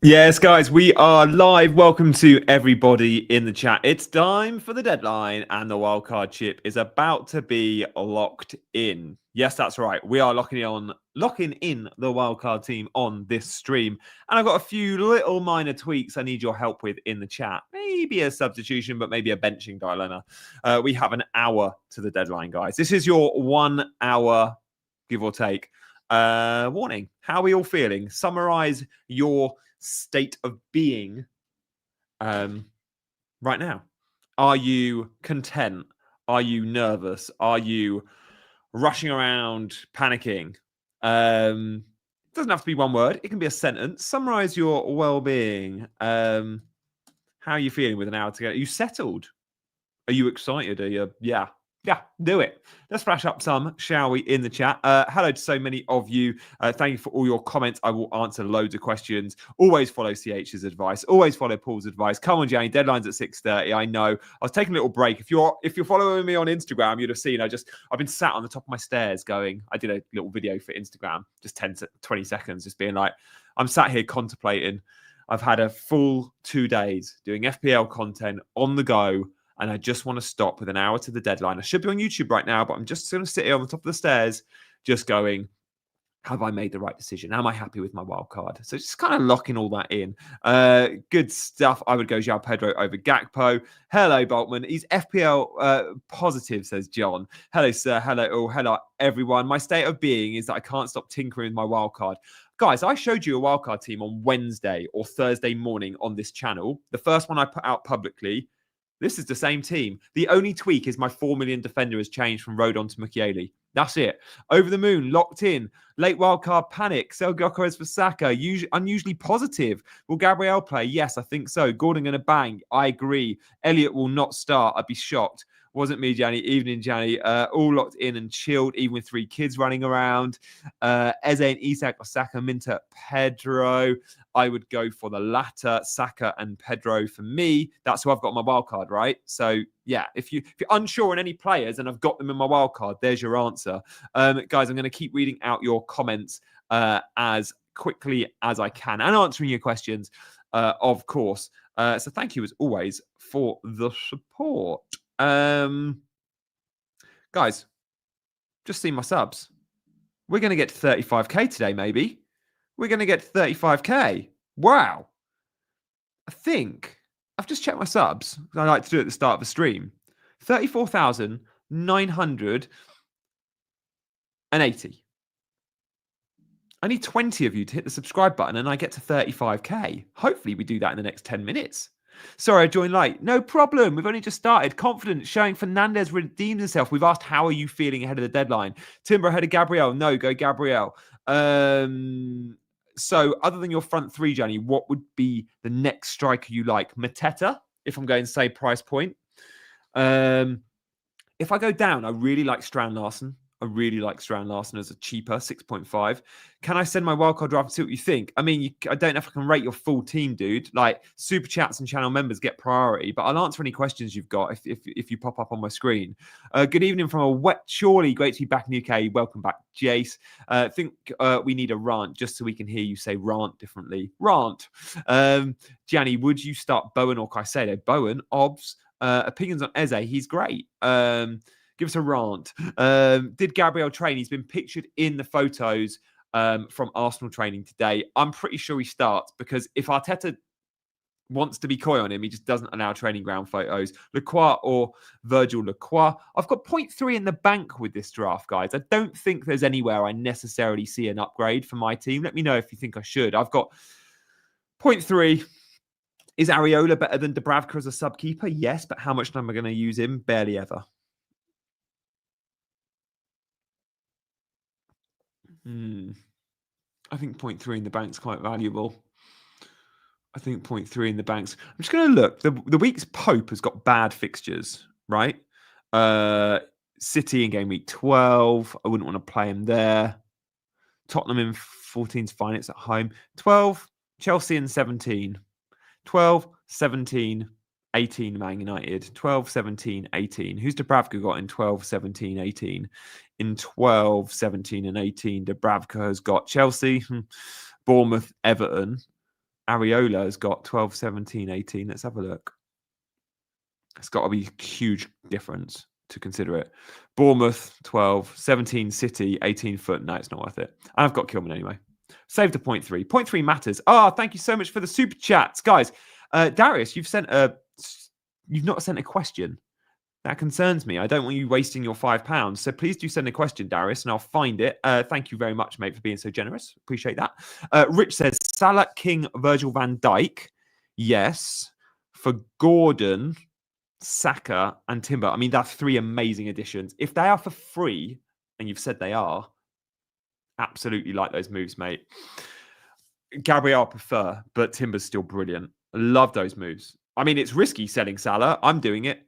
Yes, guys, we are live. Welcome to everybody in the chat. It's time for the deadline, and the wildcard chip is about to be locked in. Yes, that's right. We are locking in the wildcard team on this stream. And I've got a few little minor tweaks I need your help with in the chat. Maybe a substitution, but maybe a benching dilemma. We have an hour to the deadline, guys. This is your 1 hour, give or take, warning. How are we all feeling? Summarize your state of being right now. Are you content? Are you nervous? Are you rushing around, panicking? It doesn't have to be one word. It can be a sentence. Summarize your well-being. How are you feeling with an hour to go? Are you settled? Are you excited? Are you, yeah, do it. Let's flash up some, shall we, in the chat. Hello to so many of you. Thank you for all your comments. I will answer loads of questions. Always follow CH's advice. Always follow Paul's advice. Come on, Jane. Deadline's at 6:30. I know. I was taking a little break. If you're following me on Instagram, you'd have seen I've been sat on the top of my stairs going. I did a little video for Instagram, just 10 to 20 seconds, just being like, I'm sat here contemplating. I've had a full 2 days doing FPL content on the go. And I just want to stop with an hour to the deadline. I should be on YouTube right now, but I'm just going to sit here on the top of the stairs, just going, have I made the right decision? Am I happy with my wild card? So just kind of locking all that in. Good stuff. I would go João Pedro over Gakpo. Hello, Boltman. He's FPL positive, says John. Hello, sir. Hello, all. Hello, everyone. My state of being is that I can't stop tinkering with my wild card. Guys, I showed you a wildcard team on Wednesday or Thursday morning on this channel. The first one I put out publicly. This is the same team. The only tweak is my 4 million defender has changed from Rodon to Mukiele. That's it. Over the moon, locked in. Late wildcard panic. Sell Gyökeres for Saka. Unusually positive. Will Gabriel play? Yes, I think so. Gordon going to bang. I agree. Elliot will not start. I'd be shocked. Wasn't me, Gianni. Evening, Gianni. All locked in and chilled, even with 3 kids running around. Eze and Isak or Saka, Minter, Pedro. I would go for the latter, Saka and Pedro for me. That's who I've got on my wild card, right? So, yeah, if you're unsure on any players and I've got them in my wild card, there's your answer. Guys, I'm going to keep reading out your comments as quickly as I can and answering your questions, of course. So thank you, as always, for the support. Guys, just see my subs. We're going to get to 35k today, maybe. We're going to get to 35k. Wow. I think I've just checked my subs. I like to do it at the start of the stream. 34,980. I need 20 of you to hit the subscribe button and I get to 35k. Hopefully we do that in the next 10 minutes. Sorry, I joined late. No problem. We've only just started. Confidence showing Fernandez redeemed himself. We've asked, how are you feeling ahead of the deadline? Timber ahead of Gabriel. No, go Gabriel. So other than your front three, Johnny, what would be the next striker you like? Mateta, if I'm going to say price point. If I go down, I really like Strand Larsen. I really like Strand Larsen as a cheaper 6.5. Can I send my wildcard draft and see what you think? I mean, I don't know if I can rate your full team, dude. Like, super chats and channel members get priority, but I'll answer any questions you've got if you pop up on my screen. Good evening from a wet Chorley. Great to be back in the UK. Welcome back, Jace. I think we need a rant just so we can hear you say rant differently. Rant. Gianni, would you start Bowen or Caicedo? Bowen, obs. Opinions on Eze. He's great. Give us a rant. Did Gabriel train? He's been pictured in the photos from Arsenal training today. I'm pretty sure he starts because if Arteta wants to be coy on him, he just doesn't allow training ground photos. Lacroix or Virgil Lacroix. I've got 0.3 in the bank with this draft, guys. I don't think there's anywhere I necessarily see an upgrade for my team. Let me know if you think I should. I've got 0.3. Is Areola better than Dubravka as a sub-keeper? Yes, but how much time am I going to use him? Barely ever. I think 0.3 in the bank's quite valuable. I think 0.3 in the banks. I'm just going to look. The week's Pope has got bad fixtures, right? City in game week 12. I wouldn't want to play him there. Tottenham in 14's fine. It's at home. 12. Chelsea in 17. 12, 17, 18 Man United. 12, 17, 18. Who's Dubravka got in 12, 17, 18? In 12, 17 and 18, Dubravka has got Chelsea, Bournemouth, Everton. Areola has got 12, 17, 18. Let's have a look. It's got to be a huge difference to consider it. Bournemouth, 12, 17 City, 18 foot. No, it's not worth it. And I've got Kilman anyway. Saved a 0.3. 0.3 matters. Thank you so much for the super chats. Guys, Darius, you've not sent a question. That concerns me. I don't want you wasting your £5. So please do send a question, Darius, and I'll find it. Thank you very much, mate, for being so generous. Appreciate that. Rich says, Salah, King, Virgil van Dijk. Yes. For Gordon, Saka, and Timber. I mean, that's 3 amazing additions. If they are for free, and you've said they are, absolutely like those moves, mate. Gabriel I prefer, but Timber's still brilliant. Love those moves. I mean, it's risky selling Salah. I'm doing it.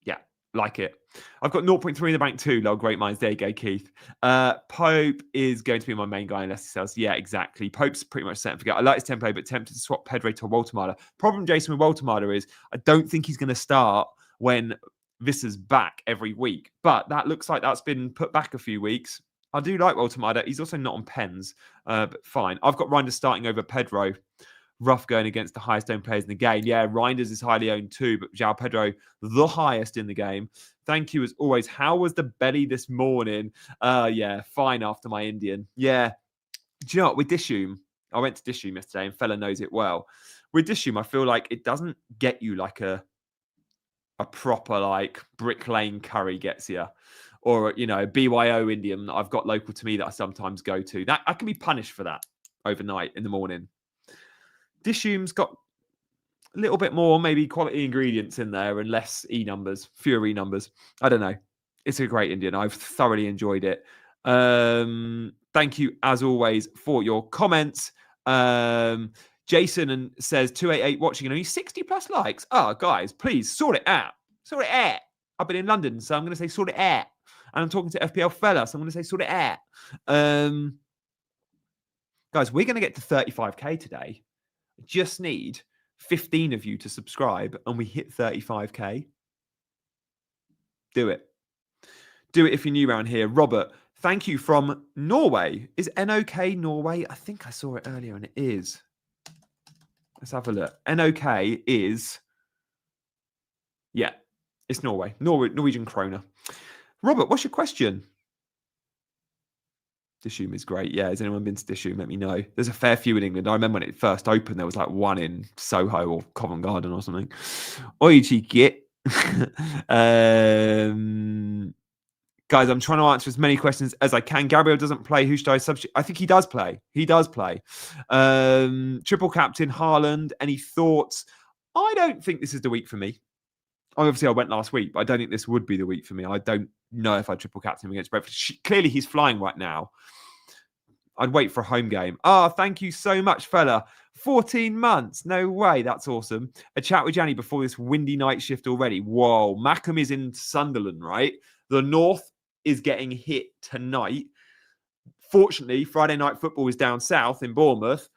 Yeah, like it. I've got 0.3 in the bank too. Lol, great minds. There you go, Keith. Pope is going to be my main guy unless he sells. Yeah, exactly. Pope's pretty much set and forget. I like his tempo, but tempted to swap Pedro to Waltermada. Problem, Jason, with Waltermada is I don't think he's going to start when Visser's back every week. But that looks like that's been put back a few weeks. I do like Waltermada. He's also not on pens, but fine. I've got Reinders starting over Pedro. Rough going against the highest owned players in the game. Yeah, Reinders is highly owned too, but João Pedro, the highest in the game. Thank you as always. How was the belly this morning? Yeah, fine after my Indian. Yeah. Do you know what? With Dishoom, I went to Dishoom yesterday and fella knows it well. With Dishoom, I feel like it doesn't get you like a proper like Brick Lane curry gets you. Or, you know, BYO Indian that I've got local to me that I sometimes go to. That I can be punished for that overnight in the morning. Dishoom's got a little bit more maybe quality ingredients in there and less E numbers, fewer E numbers. I don't know. It's a great Indian. I've thoroughly enjoyed it. Thank you, as always, for your comments. Jason says 288 watching and only 60 plus likes. Guys, please sort it out. Sort it out. I've been in London, so I'm going to say sort it out. And I'm talking to FPL fella, so I'm going to say sort it out. Guys, we're going to get to 35k today. Just need 15 of you to subscribe and we hit 35k. Do it. Do it if you're new around here. Robert, thank you from Norway. Is NOK Norway? I think I saw it earlier and it is. Let's have a look. NOK is, yeah, it's Norway. Norwegian kroner. Robert, what's your question? Dishoom is great. Yeah, has anyone been to Dishoom? Let me know. There's a fair few in England. I remember when it first opened, there was like one in Soho or Covent Garden or something. Oi, cheeky. Guys, I'm trying to answer as many questions as I can. Gabriel doesn't play. Who should I substitute? I think he does play. He does play. Triple captain, Haaland. Any thoughts? I don't think this is the week for me. Obviously, I went last week, but I don't think this would be the week for me. I don't know if I triple captain him against Brentford. Clearly, he's flying right now. I'd wait for a home game. Thank you so much, fella. 14 months. No way. That's awesome. A chat with Gianni before this windy night shift already. Whoa. Mackham is in Sunderland, right? The North is getting hit tonight. Fortunately, Friday night football is down south in Bournemouth.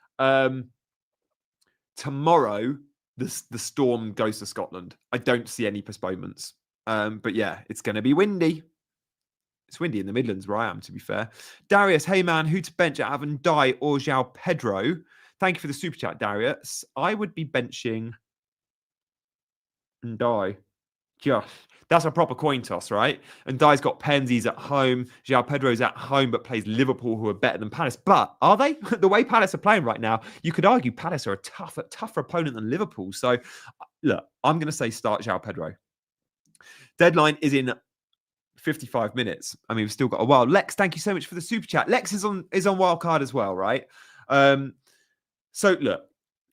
Tomorrow, the storm goes to Scotland. I don't see any postponements. But yeah, it's going to be windy. It's windy in the Midlands where I am, to be fair. Darius, hey man, who to bench at Van Dijk or João Pedro? Thank you for the super chat, Darius. I would be benching Van Dijk. Just that's a proper coin toss, right? And Dye's got Penzies at home. João Pedro's at home, but plays Liverpool, who are better than Palace. But are they? The way Palace are playing right now, you could argue Palace are a tougher opponent than Liverpool. So, look, I'm going to say start João Pedro. Deadline is in 55 minutes. I mean, we've still got a while. Lex, thank you so much for the super chat. Lex is on Wildcard as well, right? So, look,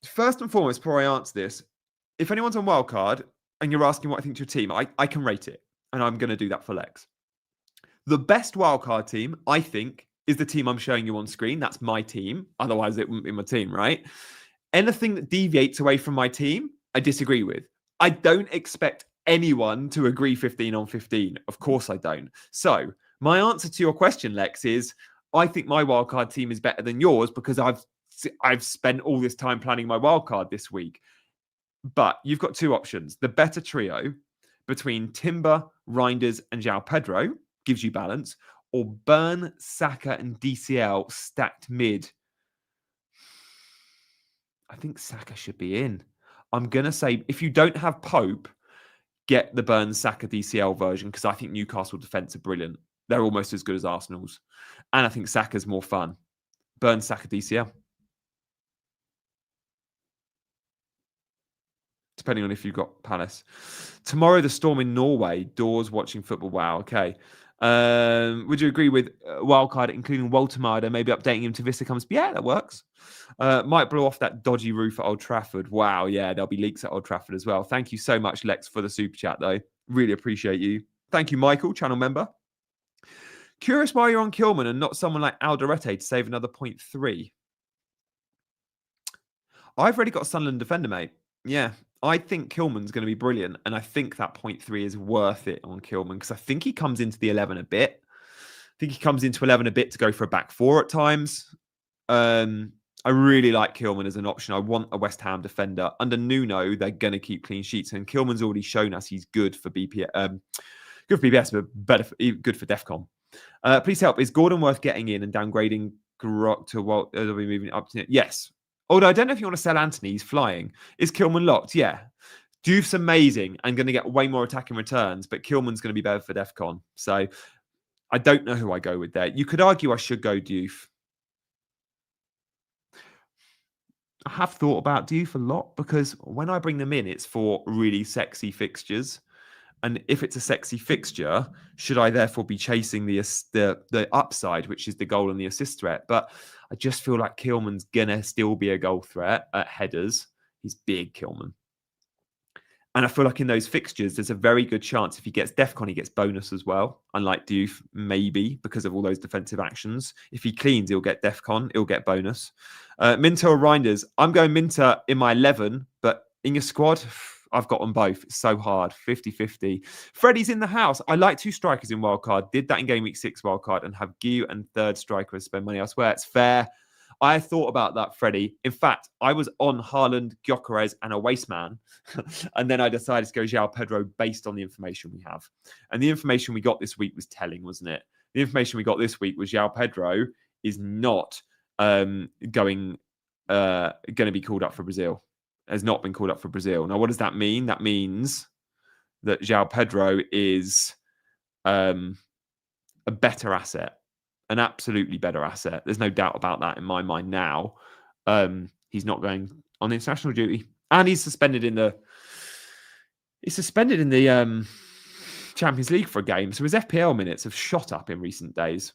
first and foremost, before I answer this, if anyone's on Wildcard, and you're asking what I think to your team, I can rate it. And I'm going to do that for Lex. The best wildcard team, I think, is the team I'm showing you on screen. That's my team. Otherwise, it wouldn't be my team, right? Anything that deviates away from my team, I disagree with. I don't expect anyone to agree 15 on 15. Of course I don't. So my answer to your question, Lex, is I think my wildcard team is better than yours because I've spent all this time planning my wildcard this week. But you've got two options. The better trio between Timber, Reinders, and João Pedro gives you balance, or Burn, Saka, and DCL stacked mid. I think Saka should be in. I'm going to say, if you don't have Pope, get the Burns Saka DCL version, because I think Newcastle defence are brilliant. They're almost as good as Arsenal's. And I think Saka's more fun. Burns Saka DCL. Depending on if you've got Palace. Tomorrow, the Storm in Norway. Doors watching football. Wow, okay. Would you agree with Wildcard, including Waltermada, maybe updating him to Vista comes? Yeah, that works. Might blow off that dodgy roof at Old Trafford. Wow, yeah, there'll be leaks at Old Trafford as well. Thank you so much, Lex, for the super chat, though. Really appreciate you. Thank you, Michael, channel member. Curious why you're on Kilman and not someone like Alderete to save another 0.3. I've already got a Sunderland defender, mate. Yeah, I think Kilman's going to be brilliant. And I think that 0.3 is worth it on Kilman because I think he comes into the 11 a bit. I think he comes into 11 a bit to go for a back four at times. I really like Kilman as an option. I want a West Ham defender. Under Nuno, they're going to keep clean sheets. And Kilman's already shown us he's good for BPS, but good for DEFCON. Please help. Is Gordon worth getting in and downgrading Grok to what? They'll be moving up to yes. Although I don't know if you want to sell Anthony. He's flying. Is Kilman locked? Yeah. Diouf's amazing and going to get way more attacking returns, but Kilman's going to be better for DEFCON. So I don't know who I go with there. You could argue I should go Diouf. I have thought about Diouf a lot because when I bring them in, it's for really sexy fixtures. And if it's a sexy fixture, should I therefore be chasing the upside, which is the goal and the assist threat? But I just feel like Kilman's gonna still be a goal threat at headers. He's big, Kilman. And I feel like in those fixtures, there's a very good chance if he gets DEFCON, he gets bonus as well. Unlike Diouf, maybe, because of all those defensive actions. If he cleans, he'll get DEFCON, he'll get bonus. Minter or Reinders? I'm going Minter in my 11, but in your squad, I've got them both. It's so hard. 50-50. Freddie's in the house. I like two strikers in Wildcard. Did that in Game Week 6 Wildcard and have Guy and third striker spend money elsewhere. It's fair. I thought about that, Freddie. In fact, I was on Haaland, Gyökeres, and a waste man. And then I decided to go João Pedro based on the information we have. And the information we got this week was telling, wasn't it? The information we got this week was João Pedro is not going to be called up for Brazil. Has not been called up for Brazil. Now, what does that mean? That means that João Pedro is a better asset. An absolutely better asset. There's no doubt about that in my mind now. He's not going on international duty. And he's suspended in the Champions League for a game. So his FPL minutes have shot up in recent days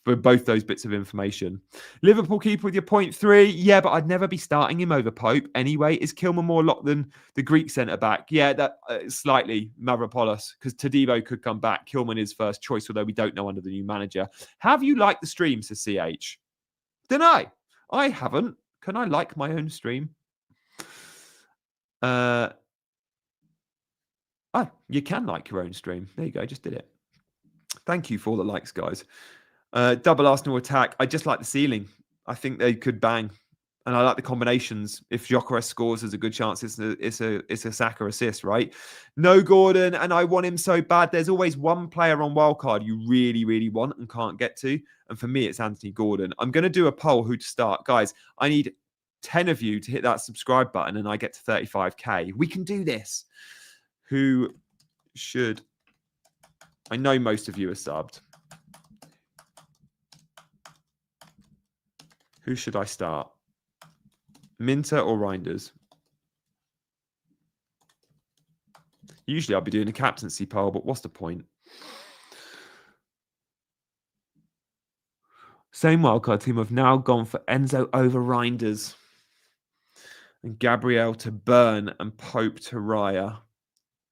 for both those bits of information. Liverpool keeper with your 0.3. Yeah, but I'd never be starting him over Pope anyway. Is Kilman more locked than the Greek centre-back? Yeah, that slightly, Mavropoulos, because Todibo could come back. Kilman is first choice, although we don't know under the new manager. Have you liked the stream, says CH? Don't know. I haven't. Can I like my own stream? Oh, you can like your own stream. There you go. Just did it. Thank you for all the likes, guys. Double Arsenal attack. I just like the ceiling. I think they could bang. And I like the combinations. If Gyökeres scores, there's a good chance it's a Saka assist, right? No Gordon, and I want him so bad. There's always one player on Wildcard you really, really want and can't get to. And for me, it's Anthony Gordon. I'm going to do a poll who to start. Guys, I need 10 of you to hit that subscribe button and I get to 35k. We can do this. Who should... I know most of you are subbed. Who should I start? Minter or Reinders? Usually I'll be doing a captaincy poll, but what's the point? Same wildcard team have now gone for Enzo over Reinders. And Gabriel to Burn and Pope to Raya.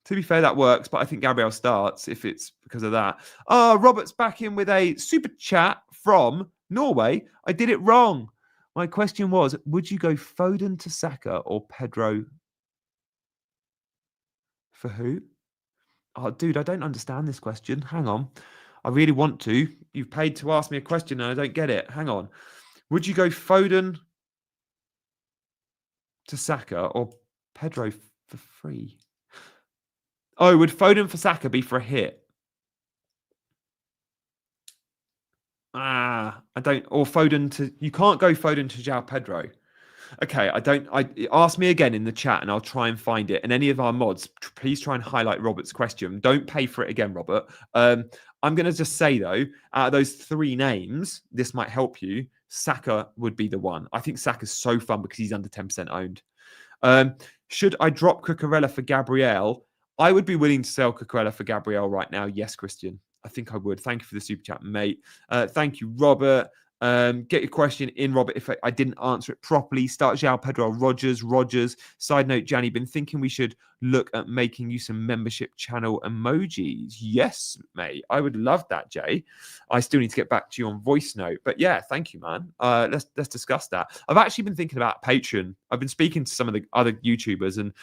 To be fair, that works, but I think Gabriel starts if it's because of that. Robert's back in with a super chat from Norway. I did it wrong. My question was, would you go Foden to Saka or Pedro for who? Oh, dude, I don't understand this question. Hang on. I really want to. You've paid to ask me a question and I don't get it. Hang on. Would you go Foden to Saka or Pedro for free? Oh, would Foden for Saka be for a hit? I don't. Or Foden to... You can't go Foden to João Pedro. Okay, ask me again in the chat and I'll try and find it. And any of our mods, please try and highlight Robert's question. Don't pay for it again, Robert. I'm going to just say, though, out of those 3 names, this might help you. Saka would be the one. I think Saka's so fun because he's under 10% owned. Should I drop Cucurella for Gabriel? I would be willing to sell Cucurella for Gabriel right now. Yes, Christian. I think I would. Thank you for the super chat, mate. Thank you, Robert. Get your question in, Robert. If I didn't answer it properly, start João Pedro Rogers. Side note, Gianni, been thinking we should look at making you some membership channel emojis. Yes, mate. I would love that, Jay. I still need to get back to you on voice note. But yeah, thank you, man. Let's discuss that. I've actually been thinking about Patreon. I've been speaking to some of the other YouTubers, and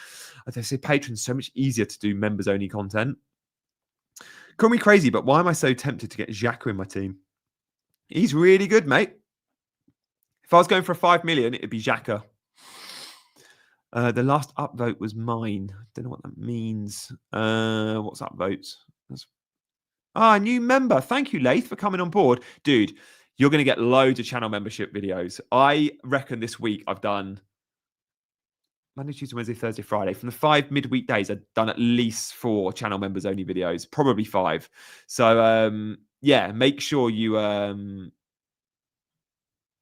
they say Patreon's so much easier to do members-only content. Call me crazy, but why am I so tempted to get Xhaka in my team? He's really good, mate. If I was going for a 5 million, it'd be Xhaka. The last upvote was mine. Don't know what that means. What's upvotes? New member. Thank you, Lath, for coming on board. Dude, you're going to get loads of channel membership videos. I reckon this week I've done Monday, Tuesday, Wednesday, Thursday, Friday. From the 5 midweek days, I've done at least 4 channel members only videos, probably 5. So, yeah, make sure you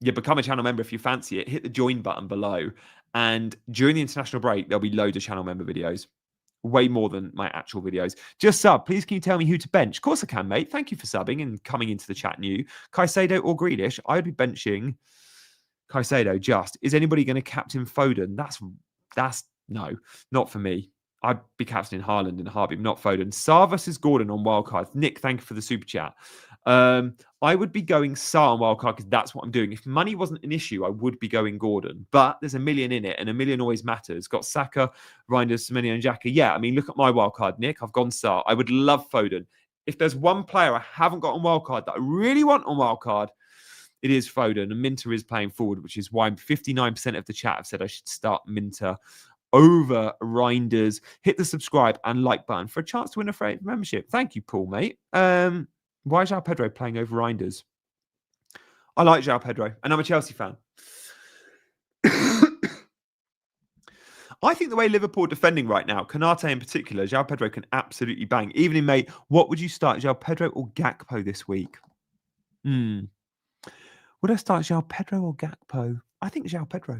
become a channel member if you fancy it. Hit the join button below. And during the international break, there'll be loads of channel member videos. Way more than my actual videos. Just sub. Please, can you tell me who to bench? Of course I can, mate. Thank you for subbing and coming into the chat new. Caicedo or Grealish? I would be benching Caicedo just. Is anybody going to captain Foden? That's no, not for me. I'd be captaining Haaland in a heartbeat, not Foden. Sarr versus Gordon on Wildcard. Nick, thank you for the super chat. I would be going Sarr on Wildcard because that's what I'm doing. If money wasn't an issue, I would be going Gordon. But there's $1 million in it, and $1 million always matters. Got Saka, Reinders, Semenyo, and Xhaka. Yeah, I mean, look at my Wildcard, Nick. I've gone Sarr. I would love Foden. If there's one player I haven't got on Wildcard that I really want on Wildcard, it is Foden. And Minter is playing forward, which is why 59% of the chat have said I should start Minter over Reinders. Hit the subscribe and like button for a chance to win a free membership. Thank you, Paul, mate. Why is João Pedro playing over Reinders? I like João Pedro, and I'm a Chelsea fan. I think the way Liverpool are defending right now, Konate in particular, João Pedro can absolutely bang. Evening, mate. What would you start, João Pedro or Gakpo this week? Would I start João Pedro or Gakpo? I think João Pedro.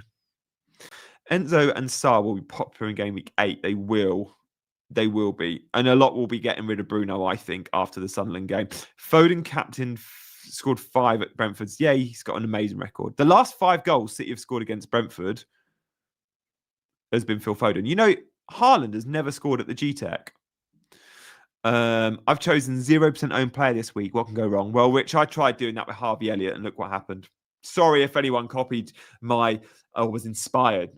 Enzo and Sarr will be popular in game week 8. They will be. And a lot will be getting rid of Bruno, I think, after the Sunderland game. Foden, captain, scored 5 at Brentford's. Yeah, he's got an amazing record. The last 5 goals City have scored against Brentford has been Phil Foden. You know, Haaland has never scored at the G-Tech. I've chosen 0% owned player this week. What can go wrong? Well, Rich, I tried doing that with Harvey Elliott, and look what happened. Sorry if anyone copied was inspired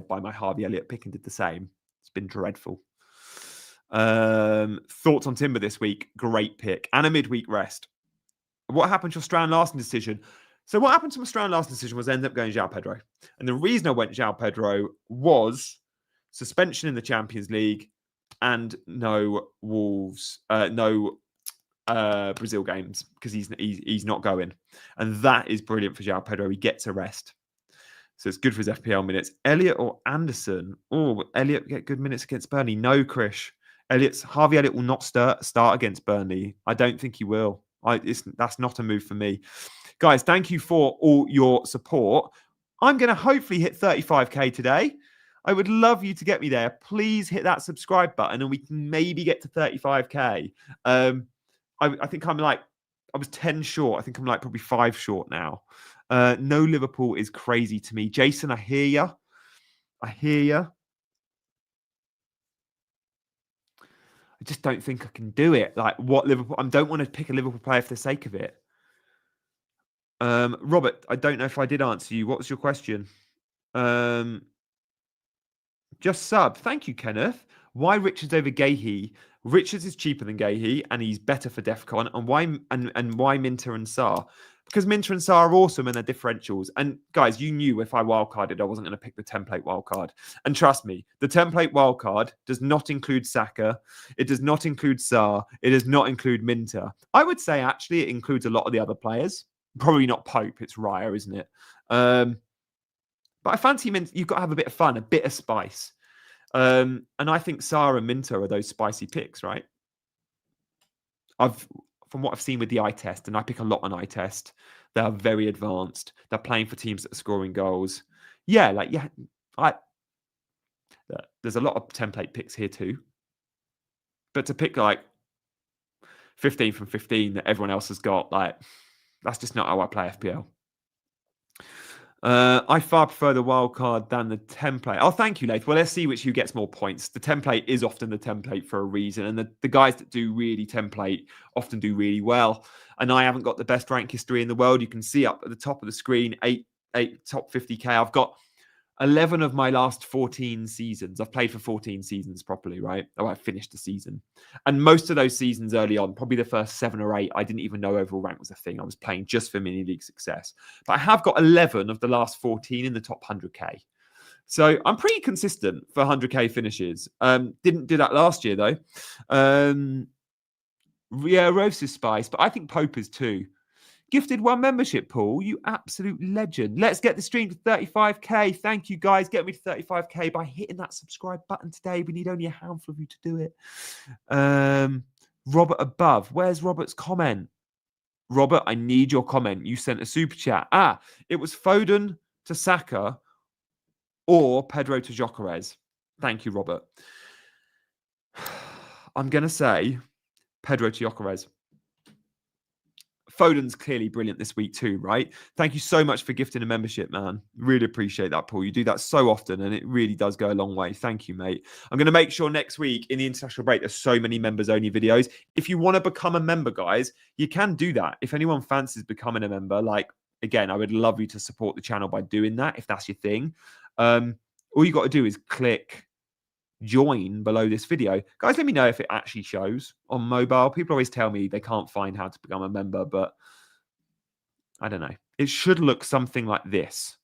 by my Harvey Elliott pick and did the same. It's been dreadful. Thoughts on Timber this week? Great pick. And a midweek rest. What happened to your Strand-Larsen decision? So what happened to my Strand-Larsen decision was I ended up going João Pedro. And the reason I went João Pedro was suspension in the Champions League and no Wolves, no Brazil games because he's not going. And that is brilliant for João Pedro. He gets a rest. So it's good for his FPL minutes. Elliott or Anderson? Oh, Elliott get good minutes against Burnley. No, Krish. Harvey Elliott will not start against Burnley. I don't think he will. That's not a move for me. Guys, thank you for all your support. I'm going to hopefully hit 35k today. I would love you to get me there. Please hit that subscribe button and we can maybe get to 35k. I think I was 10 short. I think I'm probably 5 short now. No Liverpool is crazy to me. Jason, I hear you. I just don't think I can do it. What Liverpool? I don't want to pick a Liverpool player for the sake of it. Robert, I don't know if I did answer you. What was your question? Just sub. Thank you, Kenneth. Why Richards over Gahey? Richards is cheaper than Gahey, and he's better for DEFCON. And why Minter and Sarr? Because Minter and Sarr are awesome and they're differentials. And guys, you knew if I wildcarded, I wasn't going to pick the template wildcard. And trust me, the template wildcard does not include Saka. It does not include Sarr. It does not include Minter. I would say actually it includes a lot of the other players. Probably not Pope. It's Raya, isn't it? But I fancy you've got to have a bit of fun, a bit of spice. And I think Sarah and Minter are those spicy picks, right? From what I've seen with the eye test, and I pick a lot on eye test, they are very advanced. They're playing for teams that are scoring goals. Yeah, there's a lot of template picks here too. But to pick like 15 from 15 that everyone else has got, like, that's just not how I play FPL. I far prefer the wildcard than the template. Oh, thank you, Lath. Well, let's see who gets more points. The template is often the template for a reason. And the guys that do really template often do really well. And I haven't got the best rank history in the world. You can see up at the top of the screen, eight top 50K. I've got 11 of my last 14 seasons. I've played for 14 seasons properly, right? Oh, I finished the season. And most of those seasons early on, probably the first 7 or 8, I didn't even know overall rank was a thing. I was playing just for mini league success. But I have got 11 of the last 14 in the top 100K. So I'm pretty consistent for 100K finishes. Didn't do that last year, though. Yeah, Rose is spice, but I think Pope is too. Gifted 1 membership, Paul. You absolute legend. Let's get the stream to 35K. Thank you, guys. Get me to 35K by hitting that subscribe button today. We need only a handful of you to do it. Robert above. Where's Robert's comment? Robert, I need your comment. You sent a super chat. It was Foden to Saka or Pedro to Gyökeres. Thank you, Robert. I'm going to say Pedro to Gyökeres. Foden's clearly brilliant this week too, right? Thank you so much for gifting a membership, man. Really appreciate that, Paul. You do that so often, and it really does go a long way. Thank you, mate. I'm going to make sure next week in the international break, there's so many members-only videos. If you want to become a member, guys, you can do that. If anyone fancies becoming a member, like, again, I would love you to support the channel by doing that, if that's your thing. All you got to do is click join below this video. Guys, let me know if it actually shows on mobile. People always tell me they can't find how to become a member, but I don't know. It should look something like this.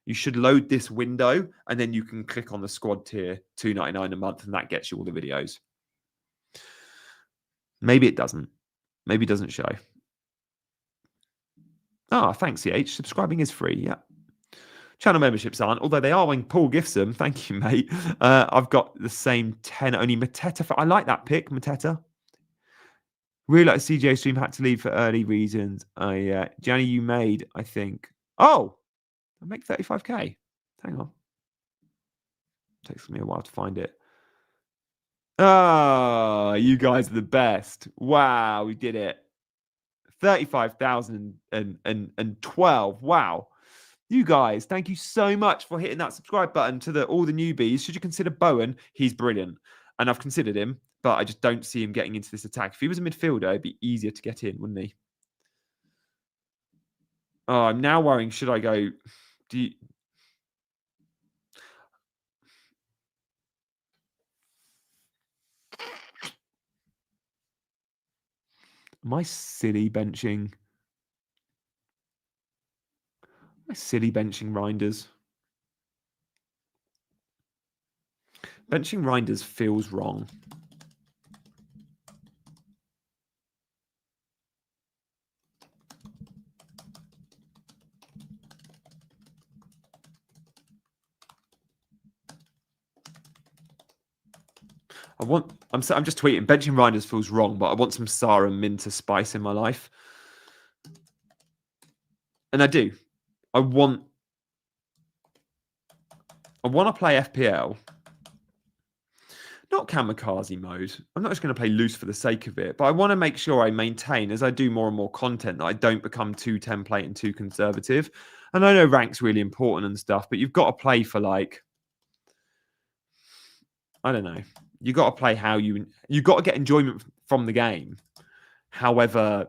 You should load this window and then you can click on the squad tier, $2.99 a month, and that gets you all the videos. Maybe it doesn't. Maybe it doesn't show. Thanks, CH. Subscribing is free. Yeah. Channel memberships aren't, although they are when Paul gifts them. Thank you, mate. I've got the same 10, only Mateta. I like that pick, Mateta. Really like CJ stream, had to leave for early reasons. Gianni, you made, I think. Oh, I make 35K. Hang on. Takes me a while to find it. You guys are the best. Wow, we did it. 35,012. Wow. You guys, thank you so much for hitting that subscribe button to all the newbies. Should you consider Bowen? He's brilliant. And I've considered him, but I just don't see him getting into this attack. If he was a midfielder, it'd be easier to get in, wouldn't he? I'm now worrying, should I go... Am I silly benching? Reinders? Benching Reinders feels wrong. I'm just tweeting. Benching Reinders feels wrong, but I want some Sarah and Minter spice in my life. And I do. I want to play FPL. Not kamikaze mode. I'm not just going to play loose for the sake of it, but I want to make sure I maintain, as I do more and more content, that I don't become too template and too conservative. And I know rank's really important and stuff, but you've got to play for, like, I don't know. You've got to play how you've got to get enjoyment from the game. However,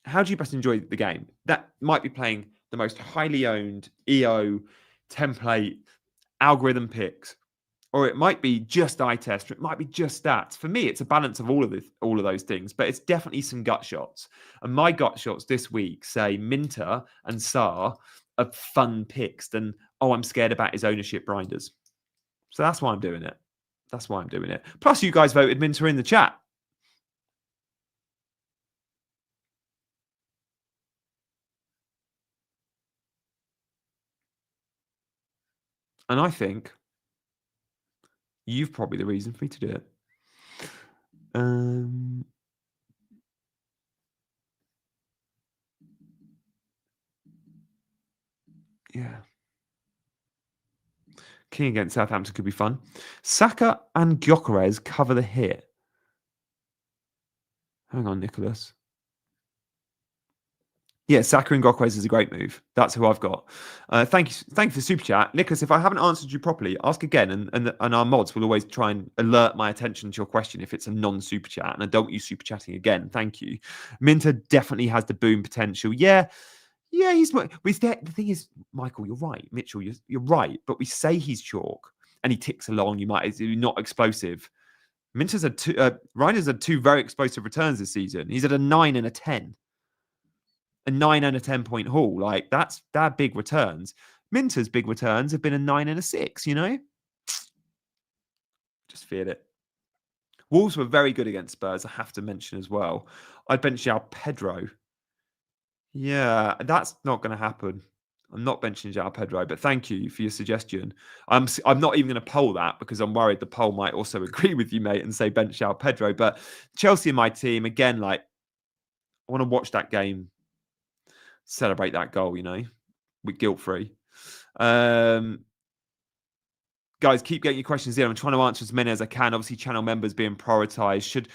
how do you best enjoy the game? That might be playing the most highly owned EO template algorithm picks, or it might be just eye test, or it might be just stats. For me, it's a balance of all of those things, but it's definitely some gut shots. And my gut shots this week say Minter and Saar are fun picks than, I'm scared about his ownership grinders. So that's why I'm doing it. Plus, you guys voted Minter in the chat. And I think you've probably the reason for me to do it. Yeah. King against Southampton could be fun. Saka and Gyökeres cover the hit. Hang on, Nicholas. Yeah, Saka and Gyökeres is a great move. That's who I've got. Thank you for the super chat, Nicholas. If I haven't answered you properly, ask again, and our mods will always try and alert my attention to your question if it's a non-super chat, and I don't want you super chatting again. Thank you. Minter definitely has the boom potential. Yeah, he's. The thing is, Michael, you're right. Mitchell, you're right. But we say he's chalk, and he ticks along. He's not explosive. Minter's had two. Reiner's had two very explosive returns this season. He's at a 9 and a 10. A 9 and a 10-point haul. Like, they're big returns. Minter's big returns have been a 9 and a 6, Just feel it. Wolves were very good against Spurs, I have to mention as well. I'd bench João Pedro. Yeah, that's not going to happen. I'm not benching João Pedro, but thank you for your suggestion. I'm not even going to poll that because I'm worried the poll might also agree with you, mate, and say bench João Pedro. But Chelsea and my team, again, like, I want to watch that game, celebrate that goal, with guilt-free. Guys, keep getting your questions in. I'm trying to answer as many as I can. Obviously, channel members being prioritized.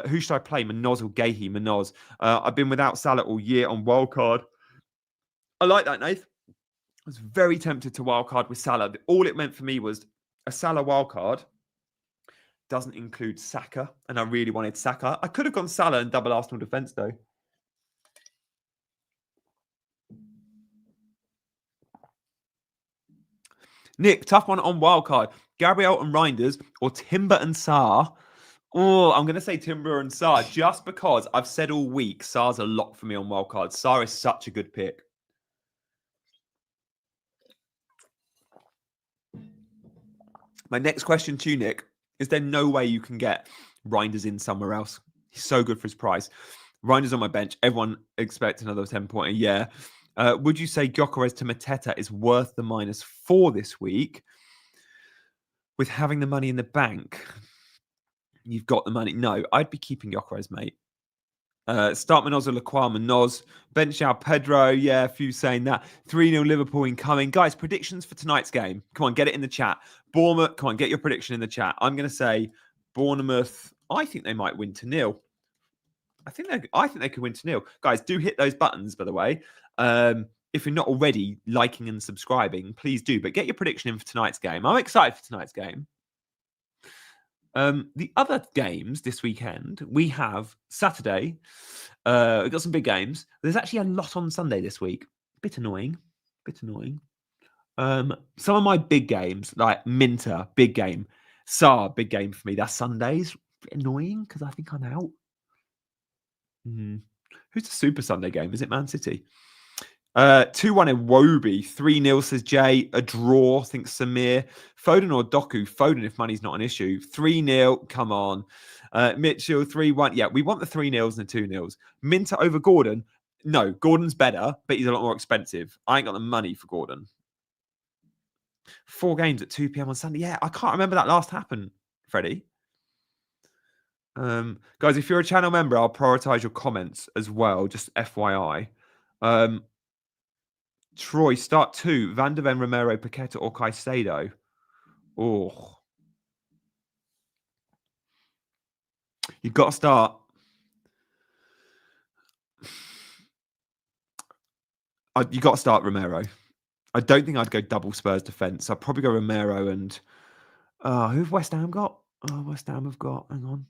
Who should I play? Manoz or Gahey? Manoz. I've been without Salah all year on Wildcard. I like that, Nath. I was very tempted to wildcard with Salah. All it meant for me was a Salah wildcard doesn't include Saka, and I really wanted Saka. I could have gone Salah and double Arsenal defense, though. Nick, tough one on wildcard. Gabriel and Reinders or Timber and Sarr. Oh, I'm going to say Timber and Sarr just because I've said all week Sarr's a lock for me on wildcard. Sarr is such a good pick. My next question to you, Nick, is there no way you can get Reinders in somewhere else? He's so good for his price. Reinders on my bench. Everyone expects another 10-point a year. Would you say Gyökeres to Mateta is worth the -4 this week with having the money in the bank? You've got the money. No, I'd be keeping Gyökeres, mate. Start Manoz or Lacroix, Manoz. Bench João Pedro. Yeah, a few saying that. 3-0 Liverpool incoming. Guys, predictions for tonight's game. Come on, get it in the chat. Bournemouth, come on, get your prediction in the chat. I'm going to say Bournemouth, I think they might win 2-0. I think they could win 2-0. Guys, do hit those buttons, by the way. If you're not already liking and subscribing, please do. But get your prediction in for tonight's game. I'm excited for tonight's game. The other games this weekend, we have Saturday. We've got some big games. There's actually a lot on Sunday this week. Bit annoying. Some of my big games, like Minter, big game. Sarr, big game for me. That's Sundays. Bit annoying because I think I'm out. Who's the Super Sunday game? Is it Man City? 2-1 in Wobie. 3-0 says Jay. A draw, thinks Samir. Foden or Doku? Foden if money's not an issue. 3-0. Come on. Mitchell, 3-1. Yeah, we want the 3-0s and the 2-0s. Minter over Gordon. No, Gordon's better, but he's a lot more expensive. I ain't got the money for Gordon. 4 games at 2 p.m. on Sunday. Yeah, I can't remember that last happened, Freddie. Guys, if you're a channel member, I'll prioritize your comments as well. Just FYI. Troy, start 2. Van de Ven, Romero, Paqueta, or Caicedo. Oh. You've got to start. You've got to start Romero. I don't think I'd go double Spurs defence. I'd probably go Romero and... who've West Ham got? Oh, West Ham have got... Hang on.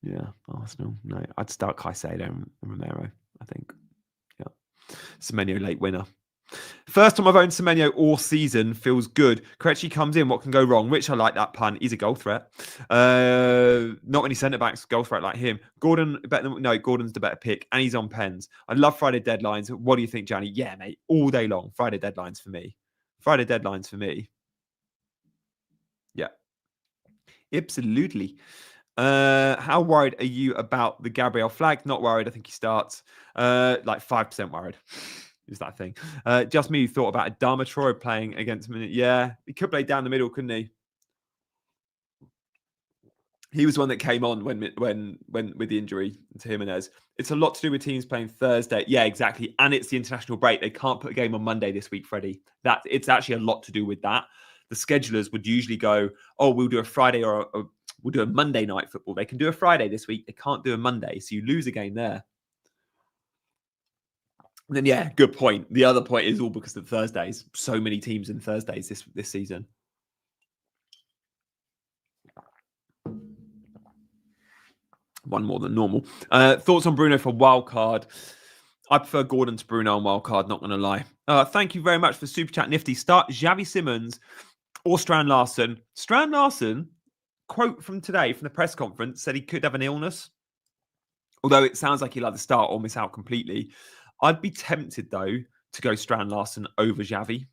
Yeah, Arsenal. No, I'd start Caicedo and Romero, I think. Yeah. Semenyo late winner. First time I've owned Semenyo all season. Feels good. Krejci comes in. What can go wrong? Rich, I like that pun. He's a goal threat. Not many centre-backs goal threat like him. Gordon, Gordon's the better pick. And he's on pens. I love Friday deadlines. What do you think, Johnny? Yeah, mate. All day long. Friday deadlines for me. Yeah. Absolutely. How worried are you about the Gabriel flag? Not worried. I think he starts. Like 5% worried. Is that thing? Just me thought about a Dharma Troy playing against him. Yeah, he could play down the middle, couldn't he? He was one that came on when with the injury to Jimenez. It's a lot to do with teams playing Thursday. Yeah, exactly. And it's the international break. They can't put a game on Monday this week, Freddie. That it's actually a lot to do with that. The schedulers would usually go, "Oh, we'll do a Friday or we'll do a Monday night football." They can do a Friday this week. They can't do a Monday, so you lose a game there. And then yeah, good point. The other point is all because of Thursdays. So many teams in Thursdays this season. One more than normal. Thoughts on Bruno for Wildcard? I prefer Gordon to Bruno on Wildcard, not going to lie. Thank you very much for Super Chat Nifty. Start Xavi Simons or Strand Larsen. Strand Larsen, quote from today from the press conference, said he could have an illness. Although it sounds like he'll either start or miss out completely. I'd be tempted, though, to go Strand Larsen over Xavi.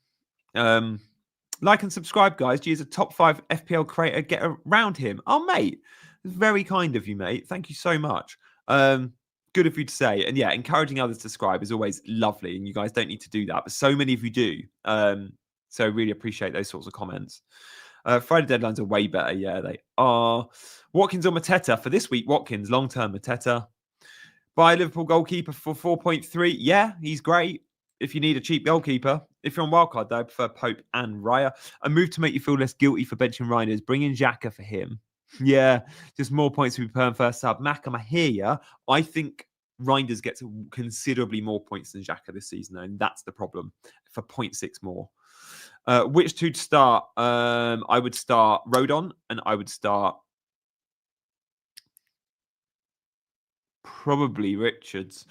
Like and subscribe, guys. G is a top 5 FPL creator. Get around him. Oh, mate. Very kind of you, mate. Thank you so much. Good of you to say. And yeah, encouraging others to subscribe is always lovely. And you guys don't need to do that. But so many of you do. So really appreciate those sorts of comments. Friday deadlines are way better. Yeah, they are. Watkins or Mateta for this week. Watkins, long-term Mateta. Buy Liverpool goalkeeper for 4.3. Yeah, he's great. If you need a cheap goalkeeper. If you're on Wildcard, though, I prefer Pope and Raya. A move to make you feel less guilty for benching Reinders. Bring in Xhaka for him. Yeah, just more points to be per first sub. Macam, I hear ya. I think Reinders gets considerably more points than Xhaka this season, though, and that's the problem. For 0.6 more. Which two to start? I would start Rodon, and I would start probably Richards.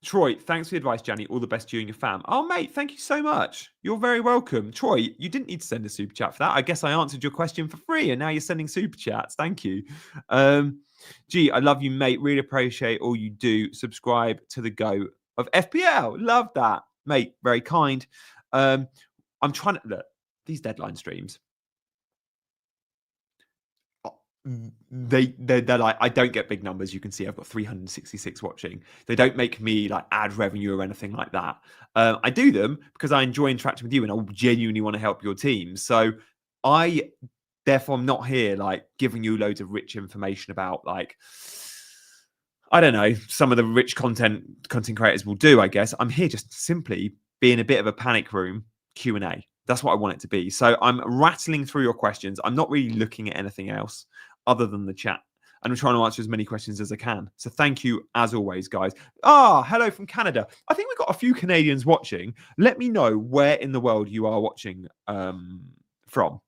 Troy, thanks for the advice, Janny. All the best to you and your fam. Oh, mate, thank you so much. You're very welcome. Troy, you didn't need to send a super chat for that. I guess I answered your question for free, and now you're sending super chats. Thank you. Gee, I love you, mate. Really appreciate all you do. Subscribe to the Go of FPL. Love that, mate. Very kind. I'm trying to look these deadline streams. They're like, I don't get big numbers. You can see I've got 366 watching. They don't make me like ad revenue or anything like that. I do them because I enjoy interacting with you and I genuinely want to help your team. So I therefore am not here like giving you loads of rich information about like, I don't know, some of the rich content creators will do, I guess. I'm here just simply being a bit of a panic room Q&A. That's what I want it to be. So I'm rattling through your questions. I'm not really looking at anything else other than the chat. And I'm trying to answer as many questions as I can. So thank you, as always, guys. Hello from Canada. I think we've got a few Canadians watching. Let me know where in the world you are watching from.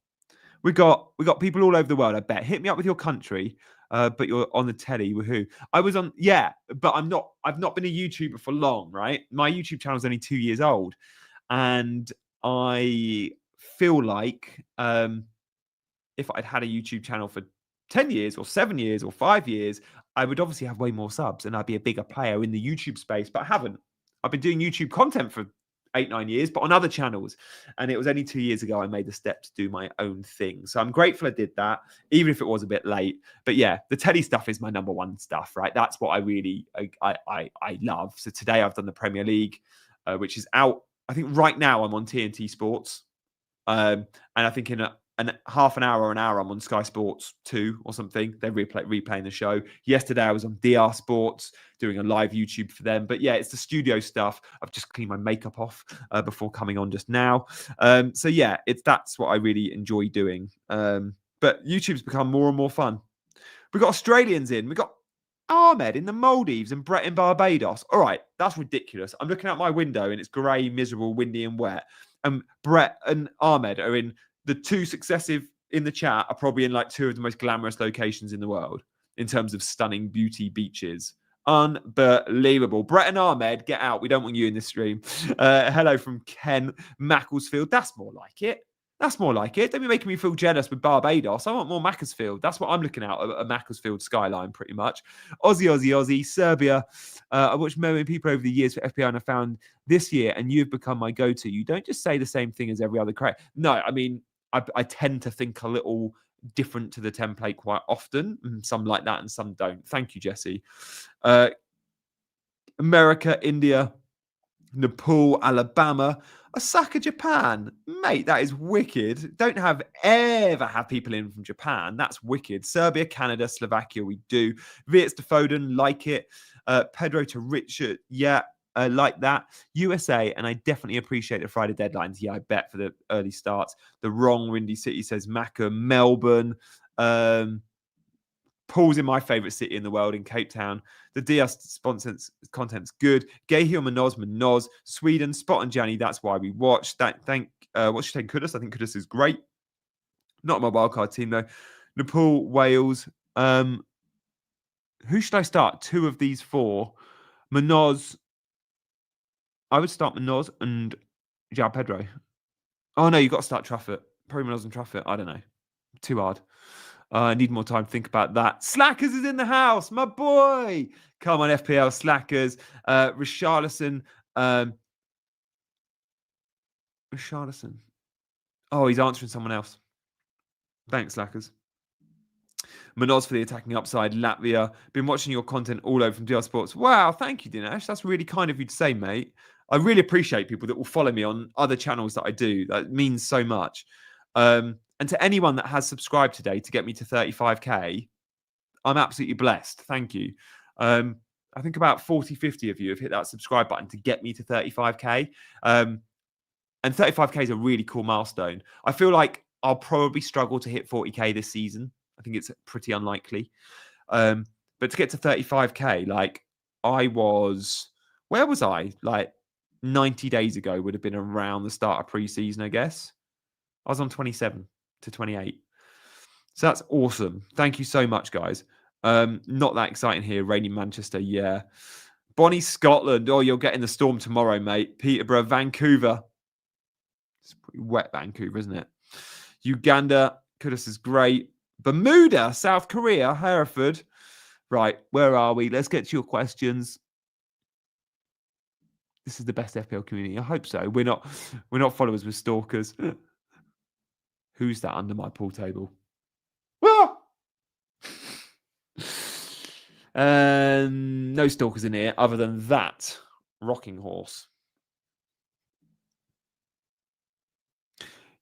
We got people all over the world, I bet. Hit me up with your country, but you're on the telly. Woohoo. I was on, yeah, but I've not been a YouTuber for long, right? My YouTube channel is only 2 years old. And I feel like if I'd had a YouTube channel for 10 years or 7 years or 5 years, I would obviously have way more subs and I'd be a bigger player in the YouTube space, but I haven't. I've been doing YouTube content for 8-9 years, but on other channels. And it was only 2 years ago I made the step to do my own thing. So I'm grateful I did that, even if it was a bit late. But yeah, the telly stuff is my number one stuff, right? That's what I really, I love. So today I've done the Premier League, which is out. I think right now I'm on TNT Sports. And I think in half an hour or an hour, I'm on Sky Sports 2 or something. They're replaying the show. Yesterday, I was on DR Sports doing a live YouTube for them. But yeah, it's the studio stuff. I've just cleaned my makeup off before coming on just now. So yeah, that's what I really enjoy doing. But YouTube's become more and more fun. We've got Australians in. We've got Ahmed in the Maldives and Brett in Barbados. All right, that's ridiculous. I'm looking out my window and it's grey, miserable, windy and wet. And Brett and Ahmed are in the two successive in the chat are probably in like two of the most glamorous locations in the world in terms of stunning beauty beaches. Unbelievable. Brett and Ahmed, get out. We don't want you in this stream. Hello from Ken Macclesfield. That's more like it. That's more like it. Don't be making me feel jealous with Barbados. I want more Macclesfield. That's what I'm looking at, a Macclesfield skyline, pretty much. Aussie, Serbia. I watched many people over the years for FPL and I found this year, and you've become my go-to. You don't just say the same thing as every other creator. No, I mean, I tend to think a little different to the template quite often. Some like that and some don't. Thank you, Jesse. America, India. Nepal, Alabama, Osaka, Japan. Mate, that is wicked. Don't ever have people in from Japan. That's wicked. Serbia, Canada, Slovakia, we do. Viets to Foden, like it. Pedro to Richard, yeah, like that. USA, and I definitely appreciate the Friday deadlines. Yeah, I bet for the early starts. The wrong Windy City says Macca, Melbourne. Paul's in my favourite city in the world, in Cape Town. The DS content's good. Gahil, Manoz, Sweden, Spot and Janny. That's why we watched. What's she taking Kudus? I think Kudus is great. Not my wildcard team though. Nepal, Wales. Who should I start? 2 of these 4. Manoz. I would start Manoz and João Pedro. Oh no, you've got to start Truffett. Probably Manoz and Truffett. I don't know. Too hard. I need more time to think about that. Slackers is in the house, my boy. Come on, FPL Slackers. Richarlison. Richarlison. Oh, he's answering someone else. Thanks, Slackers. Manoz for the attacking upside. Latvia. Been watching your content all over from DR Sports. Wow, thank you, Dinesh. That's really kind of you to say, mate. I really appreciate people that will follow me on other channels that I do. That means so much. And to anyone that has subscribed today to get me to 35k, I'm absolutely blessed. Thank you. I think about 40, 50 of you have hit that subscribe button to get me to 35k. And 35k is a really cool milestone. I feel like I'll probably struggle to hit 40k this season. I think it's pretty unlikely. But to get to 35k, like where was I? Like 90 days ago would have been around the start of preseason, I guess. I was on 27 to 28. So that's awesome. Thank you so much, guys. Not that exciting here. Rainy Manchester, yeah. Bonnie, Scotland. Oh, you're getting the storm tomorrow, mate. Peterborough, Vancouver. It's pretty wet, Vancouver, isn't it? Uganda. Kudus is great. Bermuda, South Korea, Hereford. Right, where are we? Let's get to your questions. This is the best FPL community. I hope so. We're not followers, we're stalkers. Who's that under my pool table? Ah! No stalkers in here other than that rocking horse.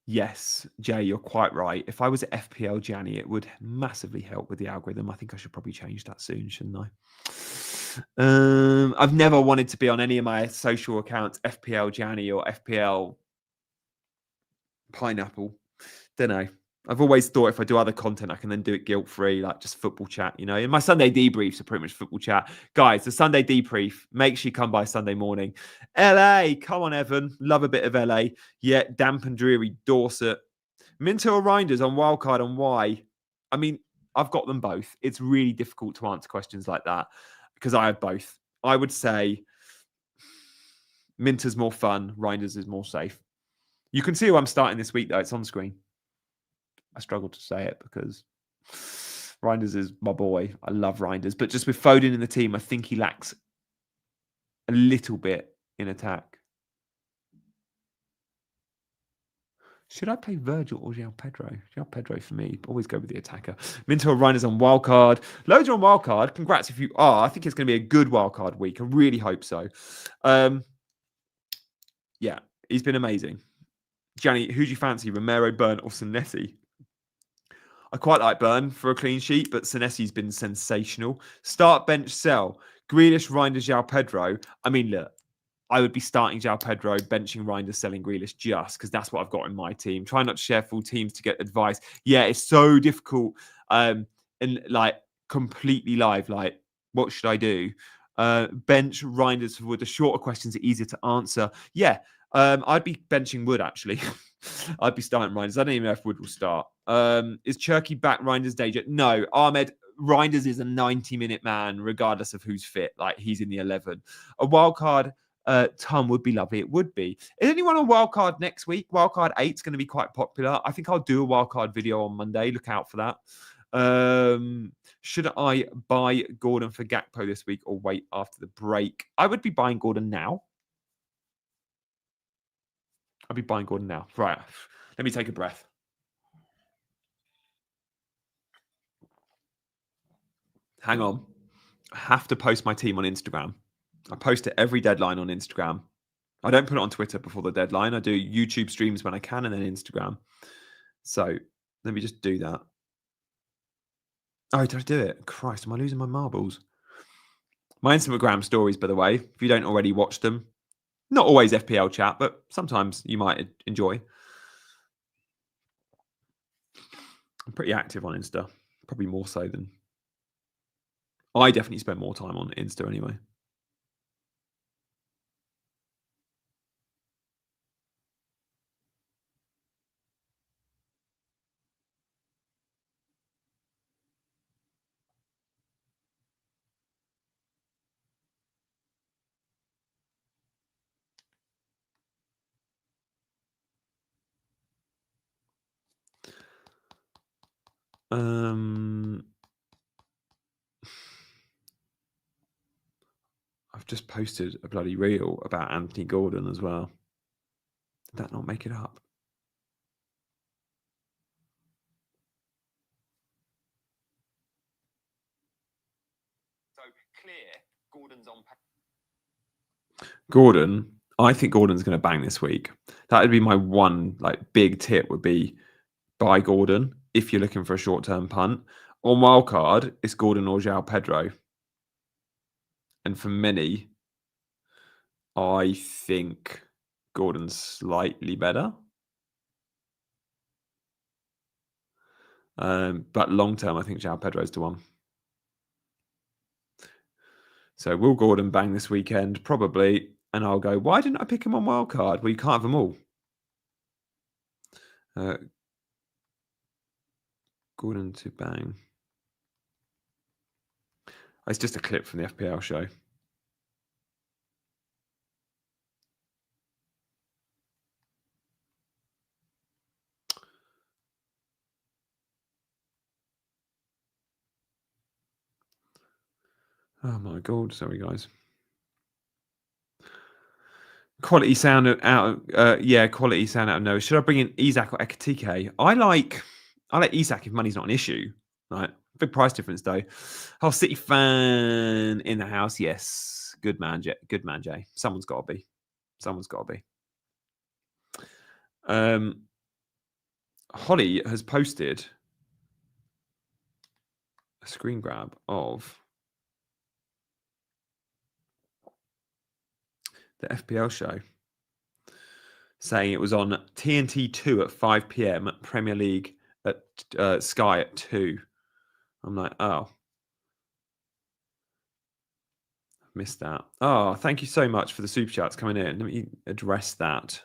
Yes, Jay, you're quite right. If I was at FPL Janny, it would massively help with the algorithm. I think I should probably change that soon, shouldn't I? I've never wanted to be on any of my social accounts, FPL Janny or FPL Pineapple. Don't know. I've always thought if I do other content, I can then do it guilt-free, like just football chat, you know. And my Sunday debriefs are pretty much football chat. Guys, the Sunday debrief, make sure you come by Sunday morning. LA, come on, Evan. Love a bit of LA. Yeah, damp and dreary Dorset. Minto or Reinders on Wildcard and why? I mean, I've got them both. It's really difficult to answer questions like that because I have both. I would say Minter's more fun. Reinders is more safe. You can see who I'm starting this week, though. It's on screen. I struggle to say it because Reinders is my boy. I love Reinders. But just with Foden in the team, I think he lacks a little bit in attack. Should I play Virgil or João Pedro? João Pedro for me. Always go with the attacker. Minto or Reinders on Wildcard. Loads are on Wildcard. Congrats if you are. I think it's going to be a good Wildcard week. I really hope so. Yeah, he's been amazing. Gianni, who do you fancy? Romero, Burn or Sinetti? I quite like Burn for a clean sheet, but Senesi's been sensational. Start, bench, sell. Grealish, Reinders, João Pedro. I mean, look, I would be starting João Pedro, benching Reinders, selling Grealish just because that's what I've got in my team. Try not to share full teams to get advice. Yeah, it's so difficult and like completely live. Like, what should I do? Bench Reinders for the shorter questions are easier to answer. Yeah, I'd be benching Wood, actually. I'd be starting Reinders. I don't even know if Wood will start. Is Cherky back Reinders' danger? No. Ahmed, Reinders is a 90-minute man, regardless of who's fit. Like, he's in the 11. A wildcard Tom would be lovely. It would be. Is anyone on wildcard next week? Wildcard 8 is going to be quite popular. I think I'll do a wildcard video on Monday. Look out for that. Should I buy Gordon for Gakpo this week or wait after the break? I would be buying Gordon now. I'll be buying Gordon now. Right. Let me take a breath. Hang on. I have to post my team on Instagram. I post it every deadline on Instagram. I don't put it on Twitter before the deadline. I do YouTube streams when I can, and then Instagram. So let me just do that. Oh, did I do it? Christ, am I losing my marbles? My Instagram stories, by the way, if you don't already watch them, not always FPL chat, but sometimes you might enjoy. I'm pretty active on Insta, probably more so than... I definitely spend more time on Insta anyway. I've just posted a bloody reel about Anthony Gordon as well. Did that not make it up? So clear, Gordon's on. Gordon, I think Gordon's going to bang this week. That would be my one big tip. Would be buy Gordon if you're looking for a short-term punt. On Wildcard, it's Gordon or João Pedro. And for many, I think Gordon's slightly better. But long-term, I think João Pedro's the one. So will Gordon bang this weekend? Probably. And I'll go, why didn't I pick him on Wildcard? Well, you can't have them all. Gordon to bang. It's just a clip from the FPL show. Oh my God. Sorry, guys. Quality sound out. Quality sound out of nowhere. Should I bring in Isak or Ekatike? I like Isak if money's not an issue. Right, big price difference though. Oh, City fan in the house. Yes, good man, Jay. Good man, Jay. Someone's got to be. Someone's got to be. Holly has posted a screen grab of the FPL show, saying it was on TNT2 at 5 p.m. Premier League at Sky at 2. I'm like, oh, missed that. Oh, thank you so much for the super chats coming in. Let me address that.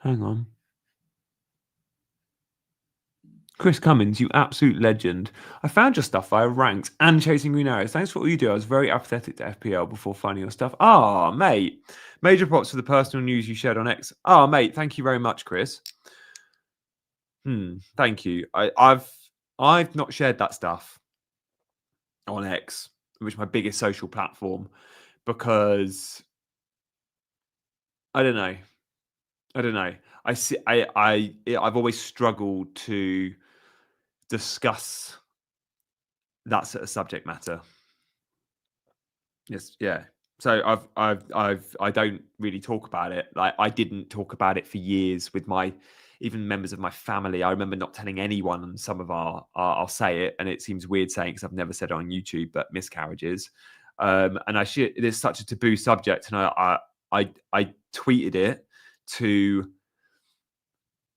Hang on. Chris Cummins, you absolute legend. I found your stuff via Ranks and Chasing Green Arrows. Thanks for all you do. I was very apathetic to FPL before finding your stuff. Ah, mate. Major props for the personal news you shared on X. Ah, mate. Thank you very much, Chris. Thank you. I've not shared that stuff on X, which is my biggest social platform, because I don't know. I've always struggled to discuss that sort of subject matter. Yes, yeah. So I don't really talk about it. Like, I didn't talk about it for years with even members of my family. I remember not telling anyone on some of I'll say it, and it seems weird saying because I've never said it on YouTube, but miscarriages. And it is such a taboo subject, and I tweeted it to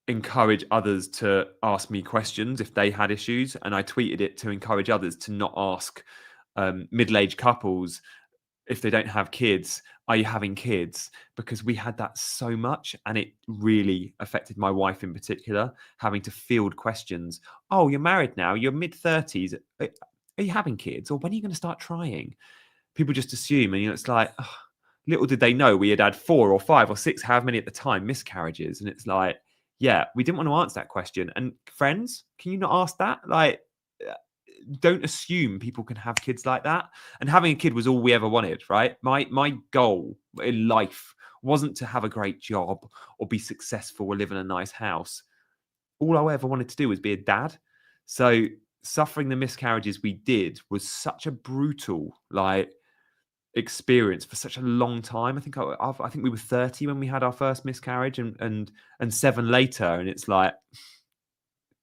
encourage others to ask me questions if they had issues, and I tweeted it to encourage others to not ask middle-aged couples if they don't have kids, are you having kids? Because we had that so much, and it really affected my wife in particular, having to field questions. Oh, you're married now, you're mid-30s, are you having kids? Or when are you going to start trying? People just assume, and it's like, oh, little did they know we had 4 or 5 or 6, however many at the time, miscarriages. And it's like, yeah, we didn't want to answer that question. And friends, can you not ask that? Like, don't assume people can have kids like that. And having a kid was all we ever wanted, right? My goal in life wasn't to have a great job or be successful or live in a nice house. All I ever wanted to do was be a dad. So suffering the miscarriages we did was such a brutal experience for such a long time. I think we were 30 when we had our first miscarriage, and 7 later, and it's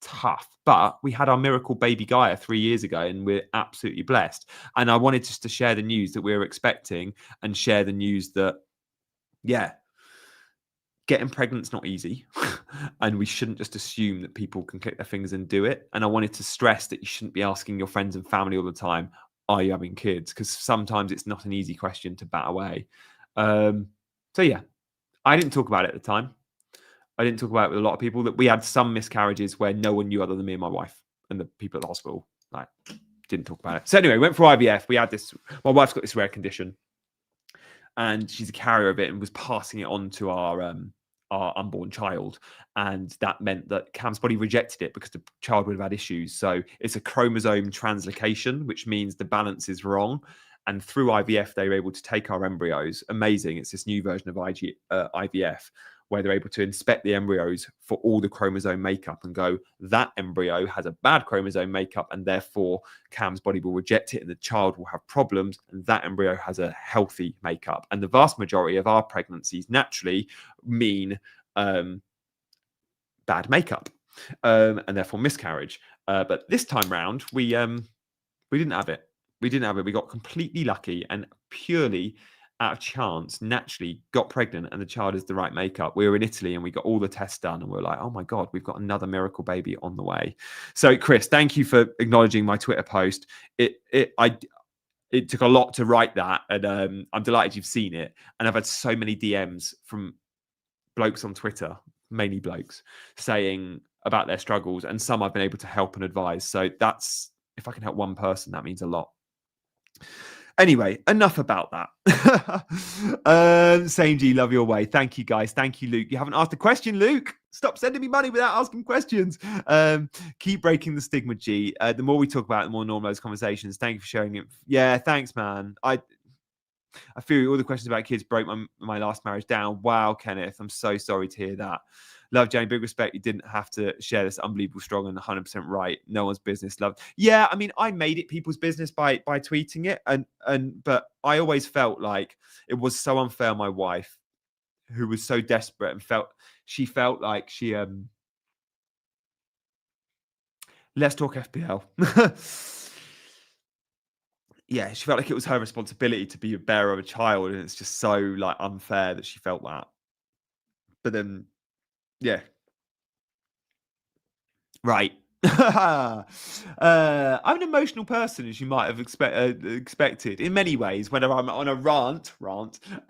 tough. But we had our miracle baby Gaia 3 years ago, and we're absolutely blessed. And I wanted just to share the news that we were expecting, and share the news that getting pregnant's not easy, and we shouldn't just assume that people can click their fingers and do it. And I wanted to stress that you shouldn't be asking your friends and family all the time, are you having kids? Because sometimes it's not an easy question to bat away. I didn't talk about it at the time. I didn't talk about it with a lot of people. That we had some miscarriages where no one knew other than me and my wife, and the people at the hospital didn't talk about it. So anyway, went for IVF. We had this. My wife's got this rare condition, and she's a carrier of it, and was passing it on to our unborn child, and that meant that Cam's body rejected it because the child would have had issues. So it's a chromosome translocation, which means the balance is wrong. And through IVF, they were able to take our embryos. Amazing. It's this new version of IVF, where they're able to inspect the embryos for all the chromosome makeup and go, that embryo has a bad chromosome makeup, and therefore Cam's body will reject it and the child will have problems, and that embryo has a healthy makeup. And the vast majority of our pregnancies naturally mean bad makeup, and therefore miscarriage. But this time round, we didn't have it. We didn't have it. We got completely lucky, and purely out of chance, naturally got pregnant, and the child is the right makeup. We were in Italy and we got all the tests done, and we were like, oh my God, we've got another miracle baby on the way. So Chris, thank you for acknowledging my Twitter post. It took a lot to write that, and I'm delighted you've seen it. And I've had so many DMs from blokes on Twitter, mainly blokes, saying about their struggles, and some I've been able to help and advise. So that's, if I can help one person, that means a lot. Anyway, enough about that. Same G, love your way. Thank you, guys. Thank you, Luke. You haven't asked a question, Luke. Stop sending me money without asking questions. Keep breaking the stigma, G. The more we talk about it, the more normal those conversations. Thank you for sharing it. Yeah, thanks, man. I feel all the questions about kids broke my last marriage down. Wow, Kenneth, I'm so sorry to hear that. Love, Jane, big respect. You didn't have to share this. Unbelievable, strong, and 100% right. No one's business. Love. Yeah, I mean, I made it people's business by tweeting it, but I always felt like it was so unfair. My wife, who was so desperate and felt like she let's talk FPL. Yeah, she felt like it was her responsibility to be a bearer of a child, and it's just so unfair that she felt that. But then, yeah, right. I'm an emotional person, as you might have expected, in many ways. Whenever I'm on a rant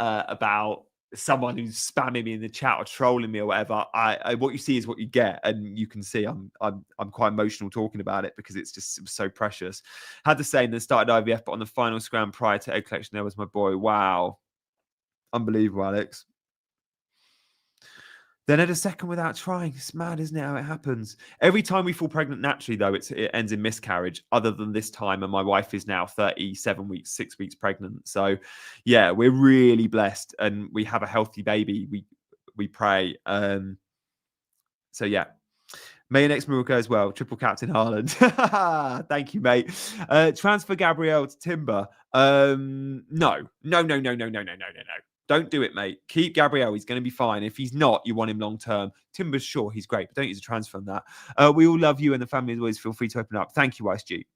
about someone who's spamming me in the chat or trolling me or whatever, I what you see is what you get, and you can see I'm quite emotional talking about it because it was so precious. Had the same, then started IVF, but on the final scram prior to egg collection, there was my boy. Wow, unbelievable, Alex. Then had a second without trying. It's mad, isn't it, how it happens? Every time we fall pregnant naturally, though, it ends in miscarriage, other than this time. And my wife is now 37 weeks, 6 weeks pregnant. So, yeah, we're really blessed. And we have a healthy baby. We pray. So, yeah. May your next miracle go as well. Triple captain Haaland. Thank you, mate. Transfer Gabriel to Timber. No. Don't do it, mate. Keep Gabriel. He's going to be fine. If he's not, you want him long term. Timber's sure he's great, but don't use a transfer on that. We all love you, and the family as always. Feel free to open up. Thank you, ISG.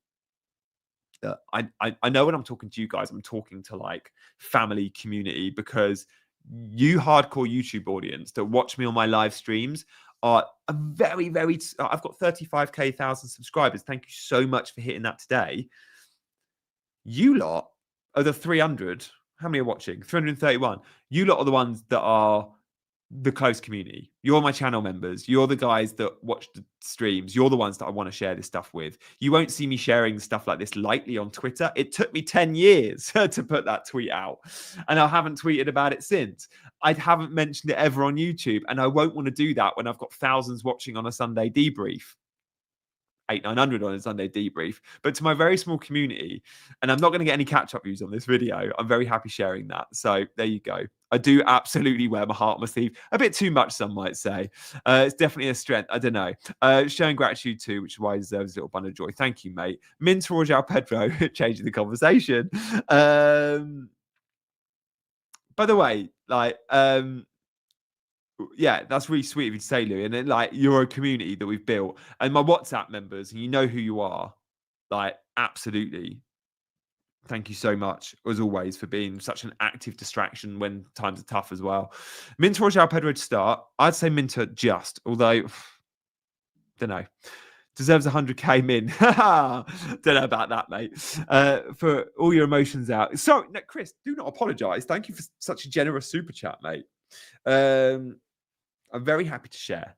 I know when I'm talking to you guys, I'm talking to family community, because you hardcore YouTube audience that watch me on my live streams are a very, very. I've got 35,000 subscribers. Thank you so much for hitting that today. You lot are the 300. How many are watching? 331. You lot are the ones that are the close community. You're my channel members. You're the guys that watch the streams. You're the ones that I want to share this stuff with. You won't see me sharing stuff like this lightly on Twitter. It took me 10 years to put that tweet out, and I haven't tweeted about it since. I haven't mentioned it ever on YouTube, and I won't want to do that when I've got thousands watching on a Sunday debrief. 900 on a Sunday debrief. But to my very small community, and I'm not going to get any catch-up views on this video, I'm very happy sharing that. So there you go. I do absolutely wear my heart on my sleeve. A bit too much, some might say. It's definitely a strength. I don't know. Showing gratitude too, which is why he deserves a little bundle of joy. Thank you, mate. Min towards João Pedro, changing the conversation. By the way, like, yeah, that's really sweet of you to say, Louis. And then, like, you're a community that we've built, and my WhatsApp members, and you know who you are. Like, absolutely. Thank you so much, as always, for being such an active distraction when times are tough as well. Minter or João Pedro to start. I'd say Minter just, although, don't know. Deserves 100k min. Don't know about that, mate. For all your emotions out. So, no, Chris, do not apologise. Thank you for such a generous super chat, mate. I'm very happy to share.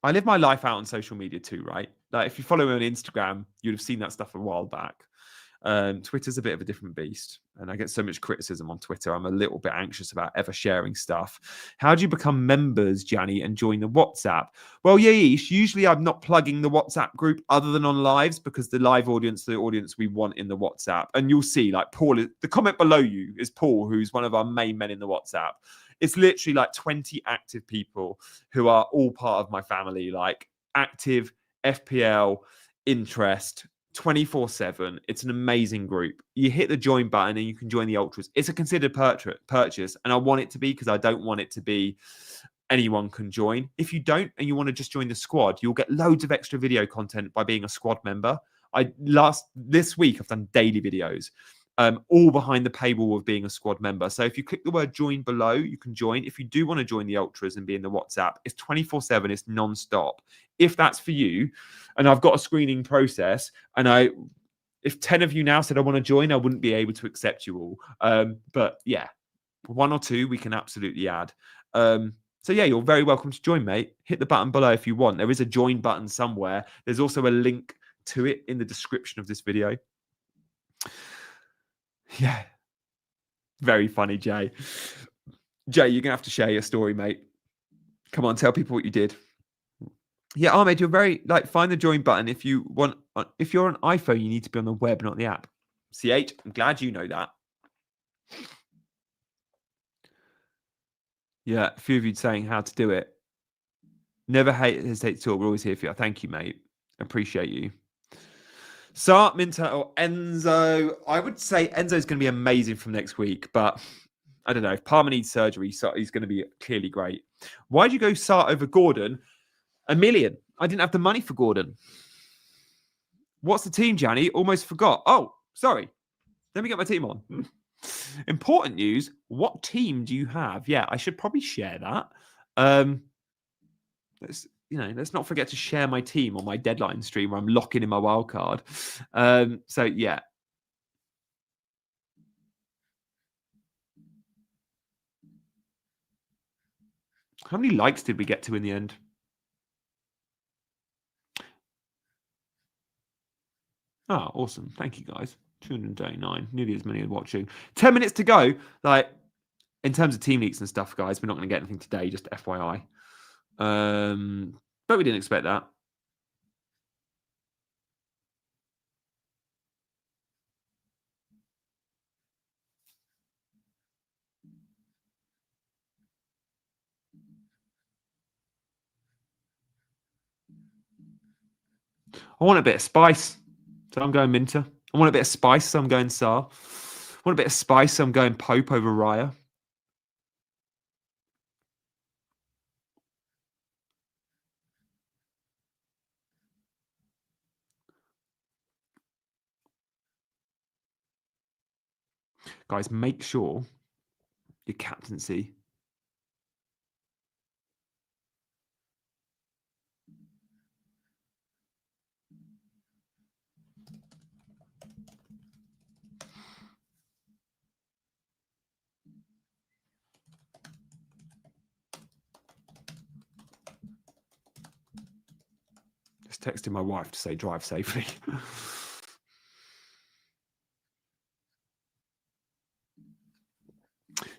I live my life out on social media too, right? Like, if you follow me on Instagram, you'd have seen that stuff a while back. Twitter's a bit of a different beast, and I get so much criticism on Twitter. I'm a little bit anxious about ever sharing stuff. How do you become members, Gianni, and join the WhatsApp? Well, Yaish, usually I'm not plugging the WhatsApp group other than on lives, because the live audience, the audience we want in the WhatsApp. And you'll see, like, Paul, the comment below you is Paul, who's one of our main men in the WhatsApp. It's literally like 20 active people who are all part of my family, like active FPL interest 24/7. It's an amazing group. You hit the join button and you can join the ultras. It's a considered purchase, and I want it to be, because I don't want it to be anyone can join. If you don't and you want to just join the squad, you'll get loads of extra video content by being a squad member. This week I've done daily videos, all behind the paywall of being a squad member. So if you click the word join below, you can join. If you do want to join the ultras and be in the WhatsApp, it's 24/7, it's non-stop. If that's for you, and I've got a screening process, and if 10 of you now said I want to join, I wouldn't be able to accept you all. But yeah, 1 or 2 we can absolutely add. So yeah, you're very welcome to join, mate. Hit the button below if you want. There is a join button somewhere. There's also a link to it in the description of this video. Yeah. Very funny, Jay. Jay, you're going to have to share your story, mate. Come on, tell people what you did. Yeah, Ahmed, you're very, like, find the join button. If you're on iPhone, you need to be on the web, not the app. CH, I'm glad you know that. Yeah, a few of you saying how to do it. Never hesitate to talk. We're always here for you. Thank you, mate. Appreciate you. Sart, Minter, or Enzo. I would say Enzo's going to be amazing from next week, but I don't know. If Palmer needs surgery, he's going to be clearly great. Why did you go Sart over Gordon? $1 million. I didn't have the money for Gordon. What's the team, Gianni? Almost forgot. Oh, sorry. Let me get my team on. Important news. What team do you have? Yeah, I should probably share that. Let's not forget to share my team on my deadline stream where I'm locking in my wild card. So yeah. How many likes did we get to in the end? Oh, awesome. Thank you, guys. 239, nearly as many as watching. 10 minutes to go. Like, in terms of team leaks and stuff, guys, we're not going to get anything today, just FYI. But we didn't expect that. I want a bit of spice, so I'm going Minter. I want a bit of spice, so I'm going Sar. I want a bit of spice, so I'm going Pope over Raya. Guys, make sure your captaincy. Just texting my wife to say drive safely.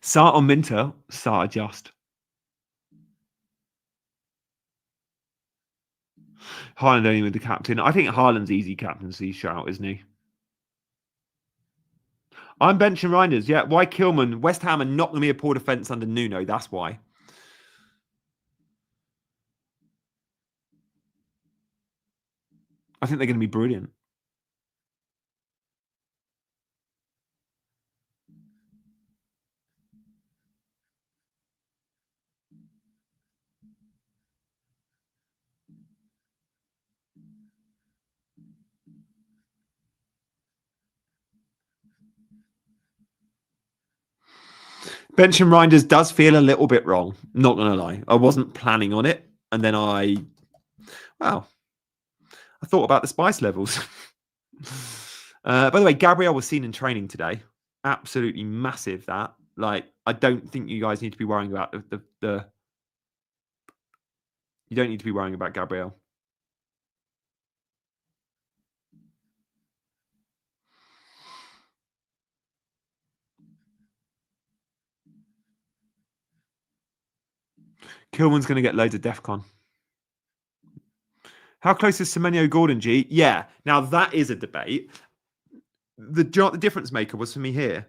Sar on Minter, Sar just. Haaland only with the captain. I think Haaland's easy captaincy shout, isn't he? I'm benching Reinders. Yeah, why Kilman? West Ham are not going to be a poor defence under Nuno. That's why. I think they're going to be brilliant. Benching Reinders does feel a little bit wrong. Not going to lie. I wasn't planning on it. And then I thought about the spice levels. By the way, Gabriel was seen in training today. Absolutely massive, that. Like, I don't think you guys need to be worrying about the you don't need to be worrying about Gabriel. Kilman's going to get loads of DEFCON. How close is Semenyo Gordon, G? Yeah. Now, that is a debate. The difference maker was for me here.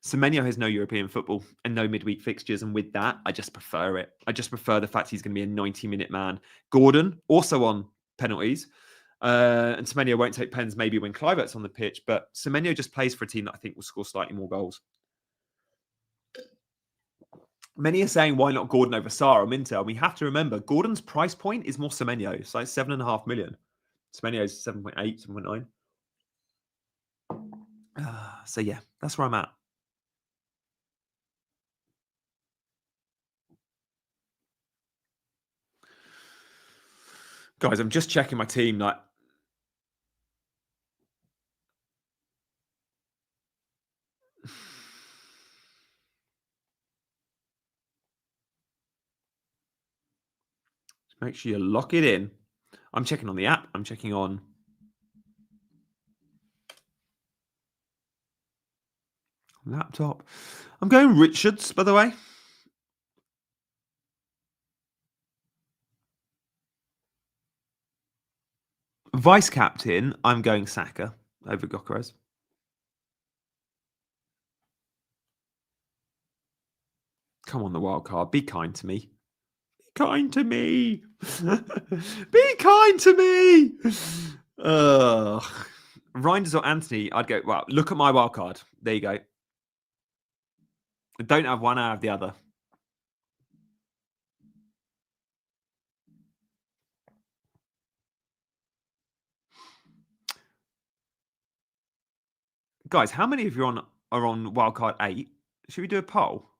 Semenyo has no European football and no midweek fixtures. And with that, I just prefer it. I just prefer the fact he's going to be a 90-minute man. Gordon, also on penalties. And Semenyo won't take pens maybe when Kluivert's on the pitch. But Semenyo just plays for a team that I think will score slightly more goals. Many are saying, why not Gordon over Sarr or Minter? We have to remember, Gordon's price point is more Semenyo. It's like 7.5 million. Semenyo's 7.8, 7.9. So, yeah, that's where I'm at. Guys, I'm just checking my team. Like, make sure you lock it in. I'm checking on the app. I'm checking on laptop. I'm going Richards, by the way. Vice captain, I'm going Saka over Gokeres. Come on, the wild card. Be kind to me. Be kind to me. Be kind to me. Reinders or Anthony, I'd go, well, look at my wild card. There you go. I don't have one, I have the other. Guys, how many of you are on wildcard 8? Should we do a poll?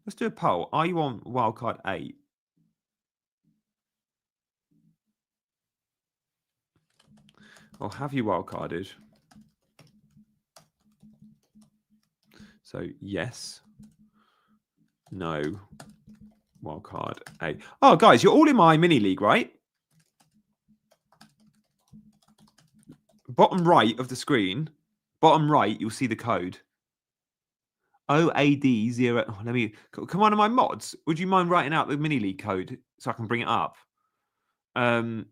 Let's do a poll. Are you on wildcard 8? Or have you wildcarded? So, yes. No. Wildcard 8. Oh, guys, you're all in my mini league, right? Bottom right of the screen, bottom right, you'll see the code. OAD0. Oh, let me come on to my mods. Would you mind writing out the mini league code so I can bring it up? And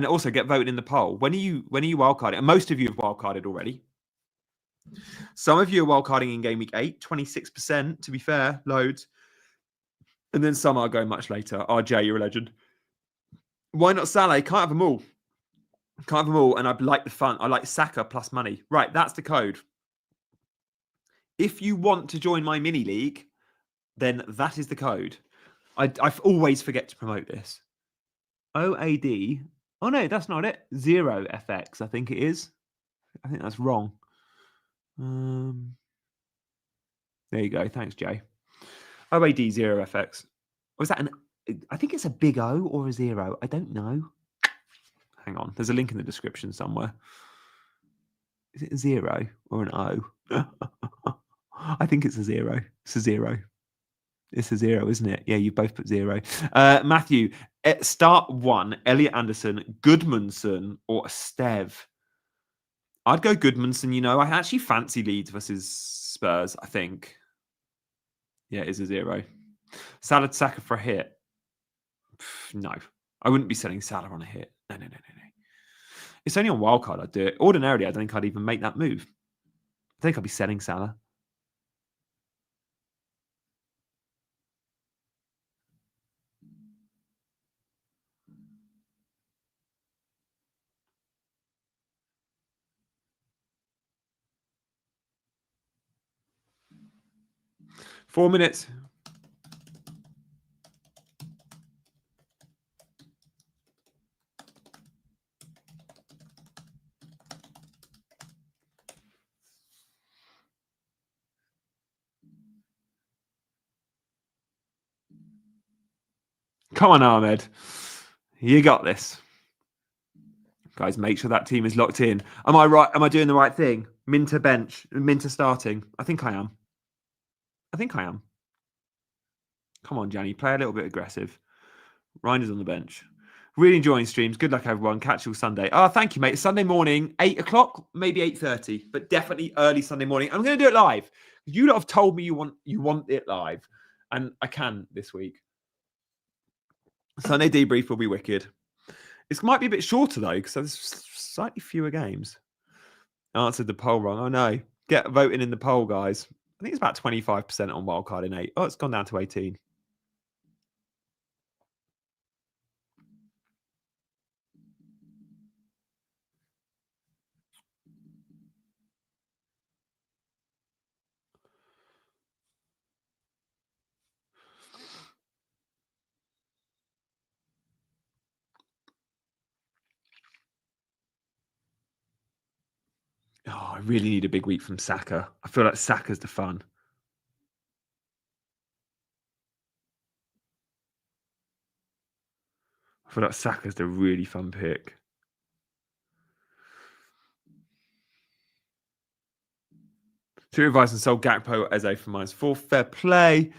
also get voted in the poll. When are you wildcarding? And most of you have wildcarded already. Some of you are wildcarding in Game Week 8, 26%, to be fair, loads. And then some are going much later. RJ, you're a legend. Why not Salah? Can't have them all. Can't have them all. And I like the fun. I like Saka plus money. Right, that's the code. If you want to join my mini league, then that is the code. I always forget to promote this. OAD. Oh, no, that's not it. 0FX, I think it is. I think that's wrong. There you go. Thanks, Jay. OAD 0FX. Was that I think it's a big O or a 0. I don't know. Hang on. There's a link in the description somewhere. Is it a 0 or an O? I think it's a 0. It's a 0. It's a 0, isn't it? Yeah, you both put 0. Matthew, start 1, Elliot Anderson, Goodmanson, or Stev. I'd go Goodmanson. You know, I actually fancy Leeds versus Spurs, I think. Yeah, it is a 0. Salad Saka for a hit. No. I wouldn't be selling Salah on a hit. No. It's only on wildcard I'd do it. Ordinarily, I don't think I'd even make that move. I think I'd be selling Salah. Four minutes. Come on, Ahmed. You got this. Guys, make sure that team is locked in. Am I right? Am I doing the right thing? Minter bench, Minter starting. I think I am. Come on, Gianni. Play a little bit aggressive. Reiner's on the bench. Really enjoying streams. Good luck, everyone. Catch you all Sunday. Oh, thank you, mate. Sunday morning, 8 o'clock, maybe 8:30, but definitely early Sunday morning. I'm going to do it live. You lot have told me you want it live, and I can this week. Sunday debrief will be wicked. It might be a bit shorter, though, because there's slightly fewer games. I answered the poll wrong. Oh, no. Get voting in the poll, guys. I think it's about 25% on wildcard in 8. Oh, it's gone down to 18. Oh, I really need a big week from Saka. I feel like Saka's the fun. I feel like Saka's the really fun pick. Two advice and sold Gakpo as a for -4. Fair play.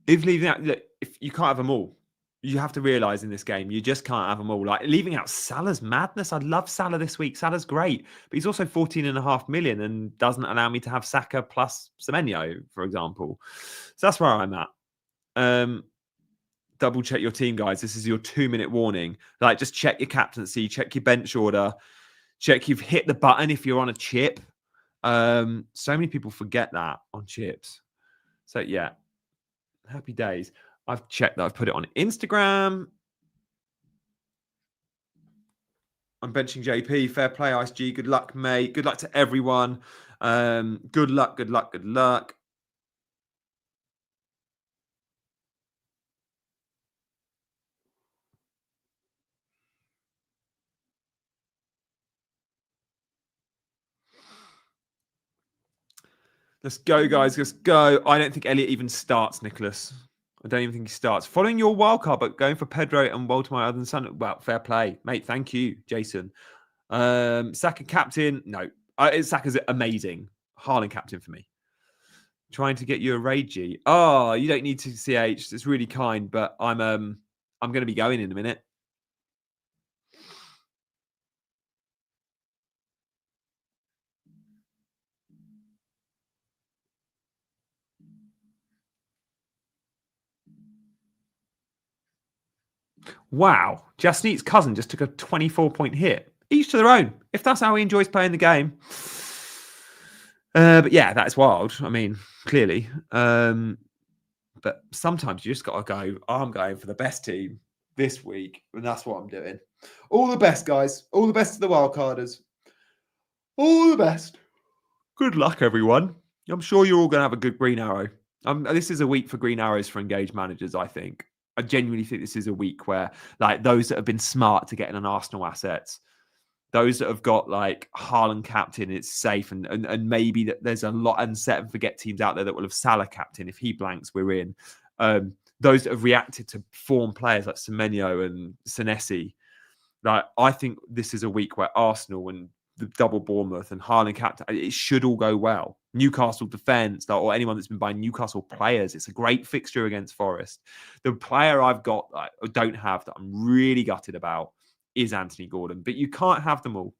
If leaving out, look, if you can't have them all, you have to realise in this game, you just can't have them all. Like leaving out Salah's madness. I love Salah this week. Salah's great, but he's also 14.5 million and doesn't allow me to have Saka plus Semenyo, for example. So that's where I'm at. Double check your team, guys. This is your 2-minute warning. Like, just check your captaincy, check your bench order, check you've hit the button if you're on a chip. So many people forget that on chips. So yeah, happy days. I've checked that. I've put it on Instagram. I'm benching JP. Fair play, Ice G. Good luck, mate. Good luck to everyone. Good luck. Let's go, guys. Let's go. I don't think Elliot even starts, Nicholas. I don't even think he starts. Following your wildcard, but going for Pedro and Walter, my other son. Well, fair play, mate. Thank you, Jason. Saka captain. No, Saka's amazing. Haaland captain for me. Trying to get you a raid G. Oh, you don't need to CH. It's really kind, but I'm going to be going in a minute. Wow. Jasneet's cousin just took a 24-point hit. Each to their own. If that's how he enjoys playing the game. But yeah, that's wild. I mean, clearly. But sometimes you just got to go, I'm going for the best team this week. And that's what I'm doing. All the best, guys. All the best to the wildcarders. All the best. Good luck, everyone. I'm sure you're all going to have a good green arrow. This is a week for green arrows for engaged managers, I think. I genuinely think this is a week where, like, those that have been smart to get in an Arsenal assets, those that have got, like, Haaland captain, it's safe. And maybe that there's a lot and set and forget teams out there that will have Salah captain. If he blanks, we're in. Those that have reacted to form players like Semenyo and Senesi, like, I think this is a week where Arsenal and the double Bournemouth and Haaland captain, it should all go well. Newcastle defence, or anyone that's been buying Newcastle players, it's a great fixture against Forest. The player I've got, or don't have, that I'm really gutted about is Anthony Gordon, but you can't have them all.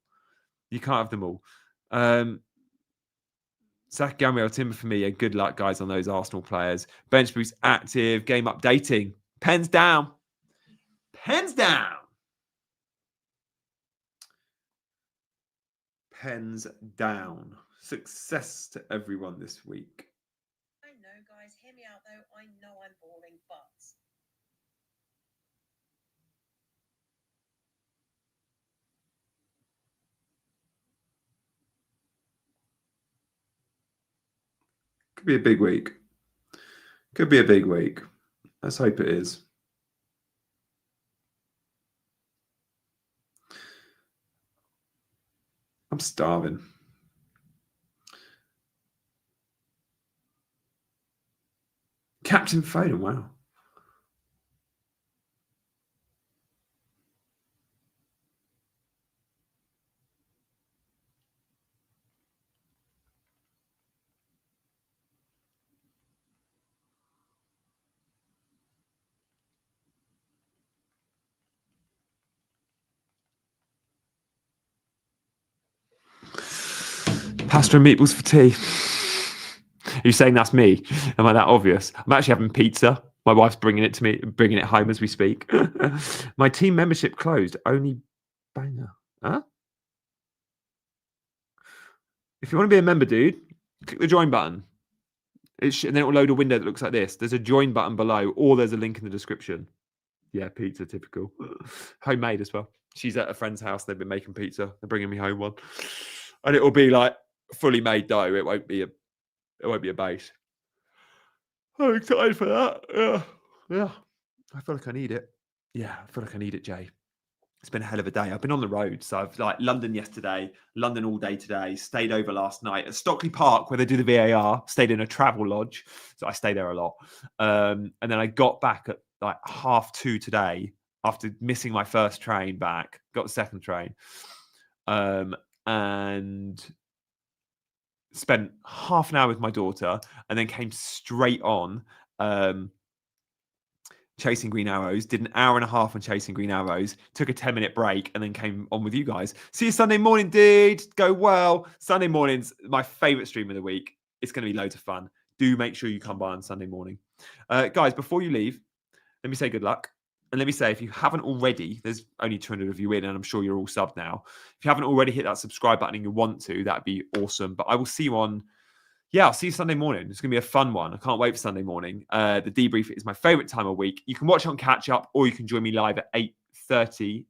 Zach Gabriel, Timber for me, and good luck, guys, on those Arsenal players. Bench boost active, game updating. Pens down. Pens down. Pens down. Success to everyone this week. I know, guys. Hear me out, though. I know I'm boring, but... Could be a big week. Could be a big week. Let's hope it is. I'm starving. Captain Foden, wow. Pasta and meatballs for tea. Are you saying that's me? Am I that obvious? I'm actually having pizza. My wife's bringing it to me, bringing it home as we speak. My team membership closed. Only banger. Huh? If you want to be a member, dude, click the join button. And then it will load a window that looks like this. There's a join button below, or there's a link in the description. Yeah, pizza, typical. Homemade as well. She's at a friend's house. They've been making pizza. They're bringing me home one, and it will be like fully made dough. It won't be a base. I'm excited for that. Yeah. I feel like I need it. Yeah, I feel like I need it, Jay. It's been a hell of a day. I've been on the road. So I've like London yesterday, London all day today, stayed over last night at Stockley Park where they do the VAR, stayed in a travel lodge. So I stay there a lot. And then I got back at like 2:30 today after missing my first train back, got the second train. And spent half an hour with my daughter and then came straight on Chasing Green Arrows, did an hour and a half on Chasing Green Arrows, took a 10-minute break, and then came on with you guys. See you Sunday morning, dude. Go well. Sunday morning's my favorite stream of the week. It's going to be loads of fun. Do make sure you come by on Sunday morning. Guys, before you leave, let me say good luck. And let me say, if you haven't already, there's only 200 of you in, and I'm sure you're all subbed now. If you haven't already hit that subscribe button and you want to, that'd be awesome. But I will see you on... Yeah, I'll see you Sunday morning. It's going to be a fun one. I can't wait for Sunday morning. The debrief is my favorite time of week. You can watch it on catch up, or you can join me live at 8:30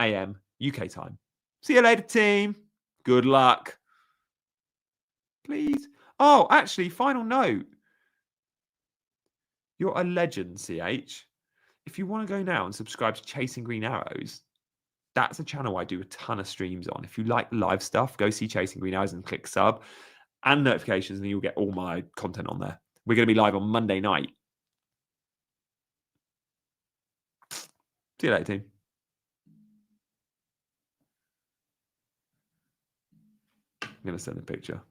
a.m. UK time. See you later, team. Good luck. Please. Oh, actually, final note. You're a legend, CH. If you want to go now and subscribe to Chasing Green Arrows, that's a channel I do a ton of streams on. If you like live stuff, go see Chasing Green Arrows and click sub and notifications, and you'll get all my content on there. We're going to be live on Monday night. See you later, team. I'm going to send a picture.